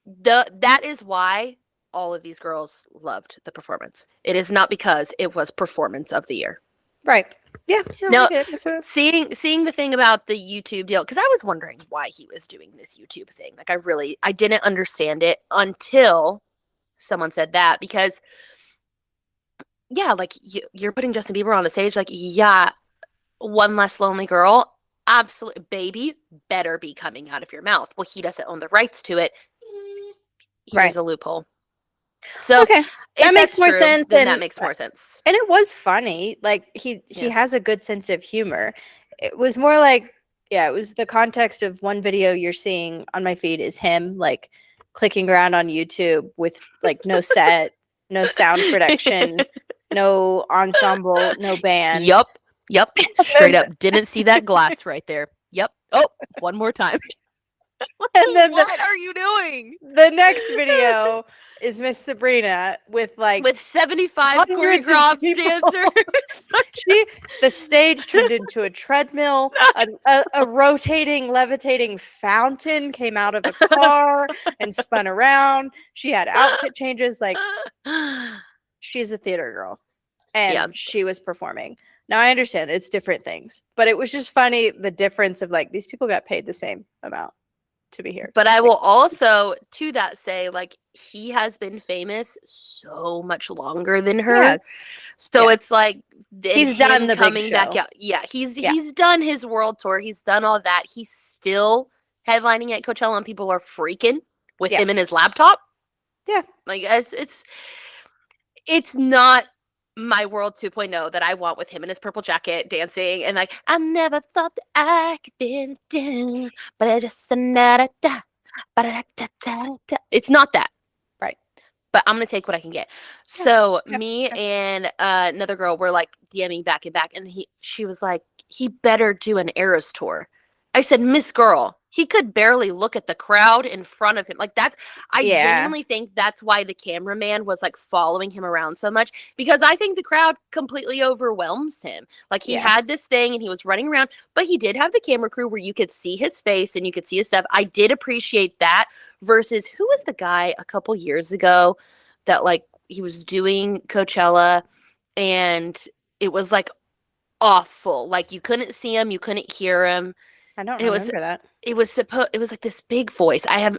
That is why all of these girls loved the performance. It is not because it was performance of the year. Right. Yeah. No, now, seeing the thing about the YouTube deal, because I was wondering why he was doing this YouTube thing. Like I didn't understand it until someone said that, because yeah, like you're putting Justin Bieber on the stage, like, yeah, One Less Lonely Girl, absolutely, baby, better be coming out of your mouth. Well, he doesn't own the rights to it. Here's a loophole. So okay, that makes more sense. Then that makes more sense. And it was funny. Like he has a good sense of humor. It was more like, it was the context of one video you're seeing on my feed is him like clicking around on YouTube with like no set, no sound production, no ensemble, no band. Yep. Straight up. Didn't see that glass right there. Yep. Oh, one more time. And then what are you doing? The next video is Miss Sabrina with 75 choreographed dancers. The stage turned into a treadmill. A rotating, levitating fountain came out of a car and spun around. She had outfit changes. Like, she's a theater girl, and she was performing. Now I understand it's different things, but it was just funny, the difference of like these people got paid the same amount to be here. But I will also to that say, like, he has been famous so much longer than her. So it's like he's done the coming big show. Back out. Yeah, he's done his world tour. He's done all that. He's still headlining at Coachella and people are freaking with him in his laptop. Yeah. Like it's not my world 2.0 that I want with him in his purple jacket dancing and like, I never thought that I could be down, but I just it's not that. Right. But I'm gonna take what I can get. So me and another girl were like DMing back and back, and she was like, he better do an Eras tour. I said, Miss Girl, he could barely look at the crowd in front of him. Like I genuinely think that's why the cameraman was like following him around so much, because I think the crowd completely overwhelms him. Like he had this thing and he was running around, but he did have the camera crew where you could see his face and you could see his stuff. I did appreciate that versus who was the guy a couple years ago that like he was doing Coachella and it was like awful. Like you couldn't see him, you couldn't hear him. I don't remember that. It was like this big voice. I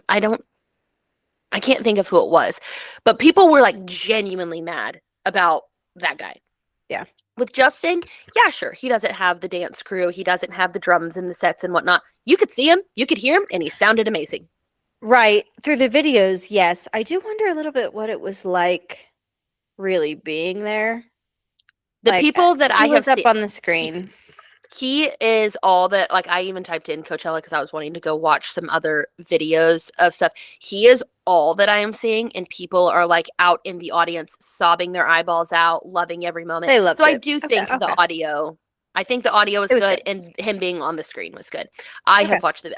can't think of who it was, but people were like genuinely mad about that guy. Yeah. With Justin, yeah, sure. He doesn't have the dance crew. He doesn't have the drums and the sets and whatnot. You could see him, you could hear him, and he sounded amazing. Right. Through the videos, yes. I do wonder a little bit what it was like really being there. The people that I have seen up on the screen. He is all that, like, I even typed in Coachella because I was wanting to go watch some other videos of stuff. He is all that I am seeing, and people are, like, out in the audience sobbing their eyeballs out, loving every moment. They loved it. I do think the audio, I think the audio was good, and him being on the screen was good. I've watched the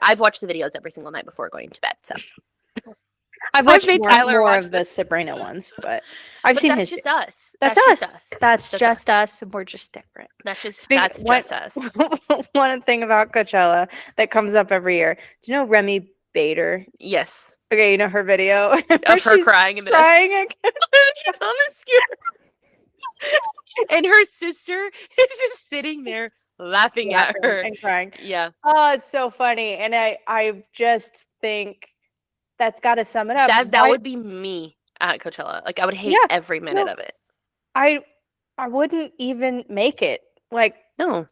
videos every single night before going to bed, so. I've watched more of the Sabrina ones, but I've seen his. Just us. That's us. That's just us, and we're just different. That's just us. One thing about Coachella that comes up every year. Do you know Remy Bader? Yes. Okay, you know her video of her crying in the crying. She's on the scooter, and her sister is just sitting there laughing at her and crying. Yeah. Oh, it's so funny, and I just think. That's got to sum it up. That would be me at Coachella. Like I would hate every minute of it. I wouldn't even make it Like, No.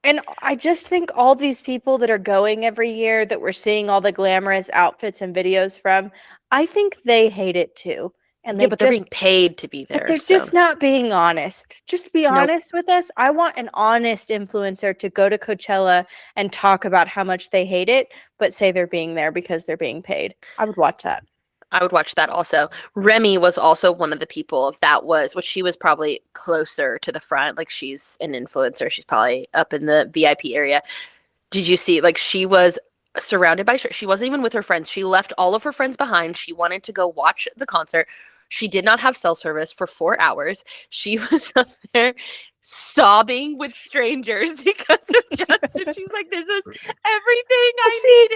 and I just think all these people that are going every year that we're seeing all the glamorous outfits and videos from, I think they hate it too. And Yeah, they but they're being just, paid to be but there, they're so just not being honest. Just be nope. honest with us. I want an honest influencer to go to Coachella and talk about how much they hate it, but say they're being there because they're being paid. I would watch that. I would watch that also. Remy was also one of the people that was, which she was probably closer to the front. Like she's an influencer. She's probably up in the VIP area. Did you see, like she was surrounded by, she wasn't even with her friends. She left all of her friends behind. She wanted to go watch the concert. She did not have cell service for 4 hours. She was up there sobbing with strangers because of Justin. She was like, this is everything See,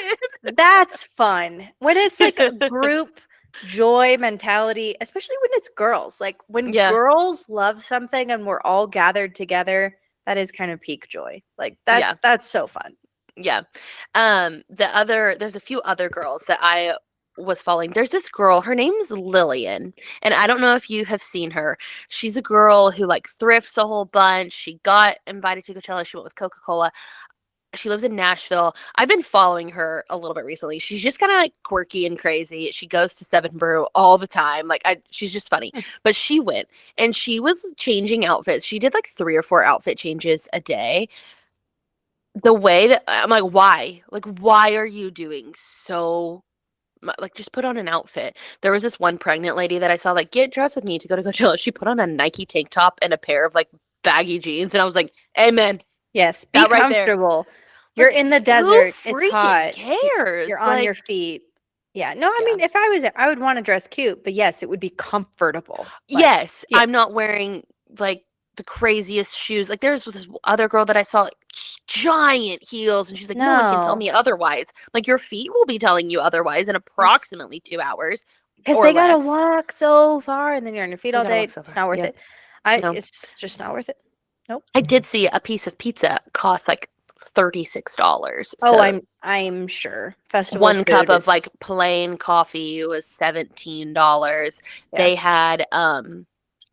I that's fun. When it's like a group joy mentality, especially when it's girls. Like when Yeah, girls love something and we're all gathered together, that is kind of peak joy. Like that yeah, that's so fun. yeah. There's a few other girls that I was following. There's this girl, her name's Lillian, and I don't know if you have seen her. She's a girl who like thrifts a whole bunch. She got invited to Coachella. She went with Coca-Cola. She lives in Nashville. I've been following her a little bit recently. She's just kind of like quirky and crazy. She goes to Seven Brew all the time. She's just funny. But she went and she was changing outfits. She did like 3 or 4 outfit changes a day. The way that I'm like, why? Like, why are you doing so like just put on an outfit. There was this one pregnant lady that I saw like get dressed with me to go to Coachella. She put on a Nike tank top and a pair of like baggy jeans, and I was like, "Amen." Yes, be That right there. comfortable. You're Like, in the who desert. It's freaking hot. You're cares? on Like, your feet. Yeah. No, I yeah. mean, if I was, I would want to dress cute, but yes, it would be comfortable. Like, Yes, yeah. I'm not wearing like the craziest shoes. Like, there's this other girl that I saw, like, giant heels, and she's like, "No one can tell No. me otherwise." Like, your feet will be telling you otherwise in approximately 2 hours Because or they gotta less. walk so far and then you're on your feet They all gotta day. walk so It's far. not worth Yeah. it. No. It's just not worth it. Nope. I did see a piece of pizza cost like $36. Oh, So I'm sure. Festival one cup food of is like plain coffee was $17. yeah, They had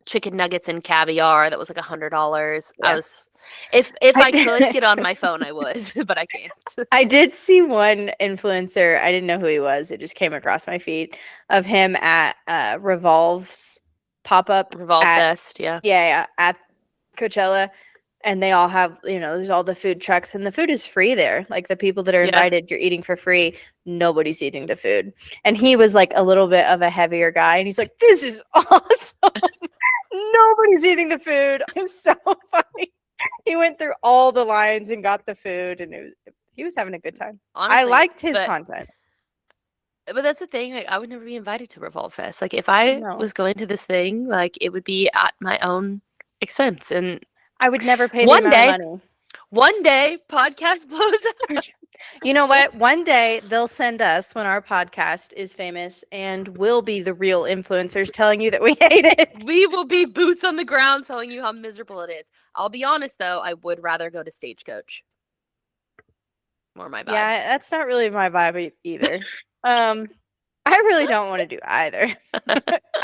chicken nuggets and caviar that was like $100. I yeah. was if I could I get on my phone I would, but I can't. I did see one influencer. I didn't know who he was. It just came across my feed of him at Revolve's pop up Revolve at Fest, yeah. yeah, at Coachella. And they all have, there's all the food trucks and the food is free there. Like the people that are Yeah. invited, you're eating for free. Nobody's eating the food. And he was like a little bit of a heavier guy. And he's like, this is awesome. Nobody's eating the food. It's so funny. He went through all the lines and got the food and he was having a good time. I Honestly, liked his but content. that's the thing, like I would never be invited to Revolve Fest. Like if I No. was going to this thing, like it would be at my own expense. And I would never pay the one amount of day money. podcast blows up. You know what? One day they'll send us when our podcast is famous and we'll be the real influencers telling you that we hate it. We will be boots on the ground telling you how miserable it is. I'll be honest though, I would rather go to Stagecoach. More my vibe. Yeah, that's not really my vibe either. I really don't want to do either.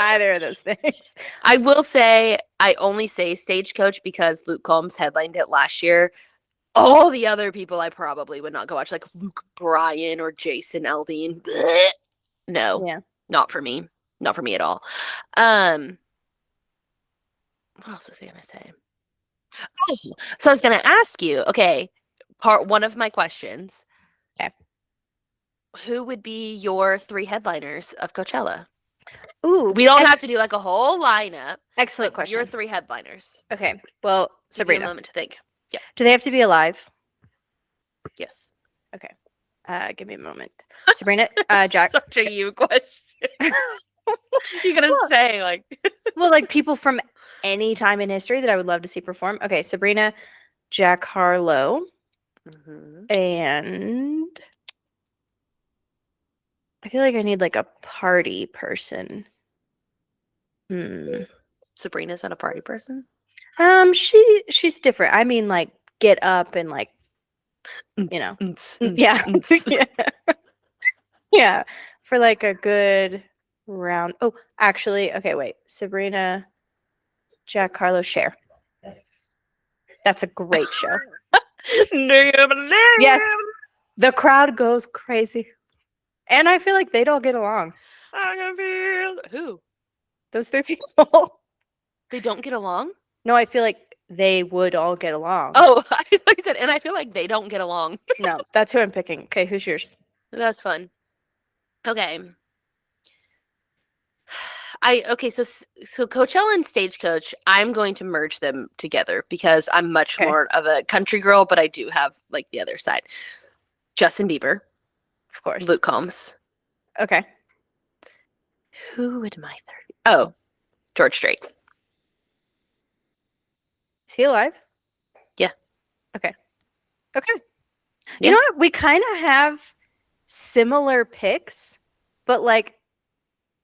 Either of those things. I will say I only say Stagecoach because Luke Combs headlined it last year. All the other people I probably would not go watch, like Luke Bryan or Jason Aldean. Blech. No, Yeah. not for me. Not for me at all. What else was I gonna say? Oh, so I was gonna ask you, okay, part one of my questions. Okay. Who would be your 3 headliners of Coachella? Ooh. We don't have to do like a whole lineup. Excellent But your question. 3 headliners. Okay. Well, Give you a Sabrina. moment to think. Yeah. Do they have to be alive? Yes. Okay. Give me a moment. Sabrina, Jack. Such a you question. You're gonna Well- say like Well, like people from any time in history that I would love to see perform. Okay, Sabrina, Jack Harlow, and I feel like I need like a party person. Sabrina's not a party person. She's different. I mean, like get up and like yeah. yeah. Yeah, for like a good round. Oh, actually, okay, wait. Sabrina, Jack Harlow, Cher. That's a great show. Yes. Yes. The crowd goes crazy. And I feel like they'd all get along. I can feel who? Those 3 people. They don't get along? No, I feel like they would all get along. Oh, I thought you said, and I feel like they don't get along. No, that's who I'm picking. Okay, who's yours? That's fun. Okay. So Coachella and Stagecoach, I'm going to merge them together because I'm much Okay. more of a country girl, but I do have like the other side. Justin Bieber, Of course. Luke Combs. Okay. Who would my third? Oh, George Strait. Is he alive? Yeah. Okay. Okay. Yeah. You know what? We kind of have similar picks, but like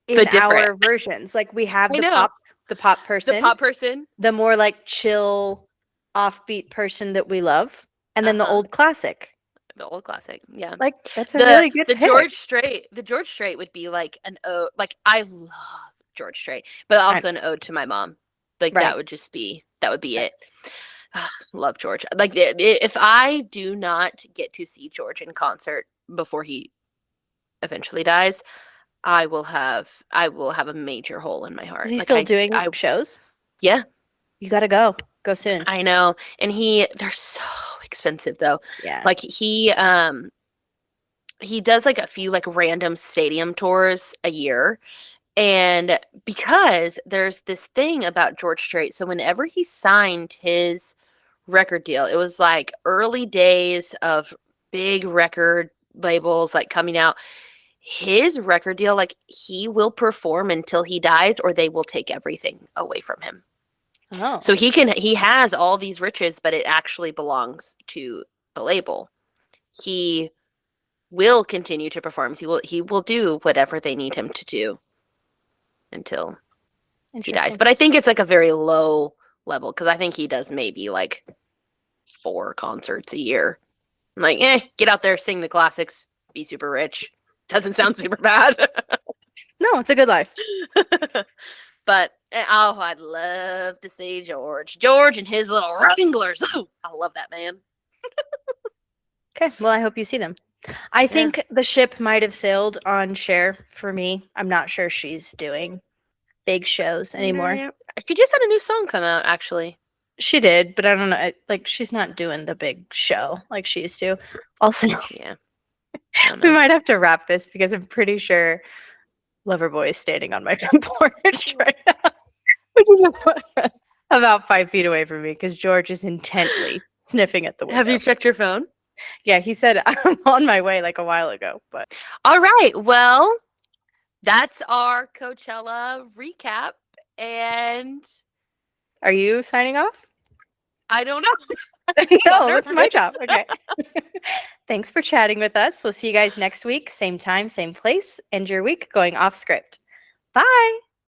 in But our different. versions. Like we have I the know. pop person, The pop person. the more like chill, offbeat person that we love, and then the Uh-huh. old classic. The old classic. Yeah. Like that's a really good pick. George Strait would be like an ode. Like I love George Strait, but also an ode to my mom. Like Right. that would be it. Love George. Like if I do not get to see George in concert before he eventually dies, I will have a major hole in my heart. Is he Like, still doing shows? Yeah. You got to go. Go soon. I know. And they're so expensive though. Yeah. Like he does like a few like random stadium tours a year. And because there's this thing about George Strait, so whenever he signed his record deal, it was like early days of big record labels like coming out. His record deal, like he will perform until he dies or they will take everything away from him. Oh. So he has all these riches, but it actually belongs to the label. He will continue to perform. He will do whatever they need him to do until he dies. But I think it's like a very low level because I think he does maybe like 4 concerts a year. I'm like, get out there, sing the classics, be super rich. Doesn't sound super bad. No, it's a good life. But I'd love to see George and his little Wranglers. Oh, I love that man. Okay, well, I hope you see them. I think the ship might have sailed on Cher for me. I'm not sure she's doing big shows anymore. Yeah. She just had a new song come out, actually. She did, but I don't know. Like, she's not doing the big show like she used to. Also, Yeah. we might have to wrap this because I'm pretty sure Loverboy is standing on my front porch right now, which is about 5 feet away from me because George is intently sniffing at the window. Have you checked your phone? Yeah, he said I'm on my way like a while ago. But all right, well, that's our Coachella recap. And are you signing off? I don't know. No, that's my job. Okay. Thanks for chatting with us. We'll see you guys next week. Same time, same place. End your week going off script. Bye.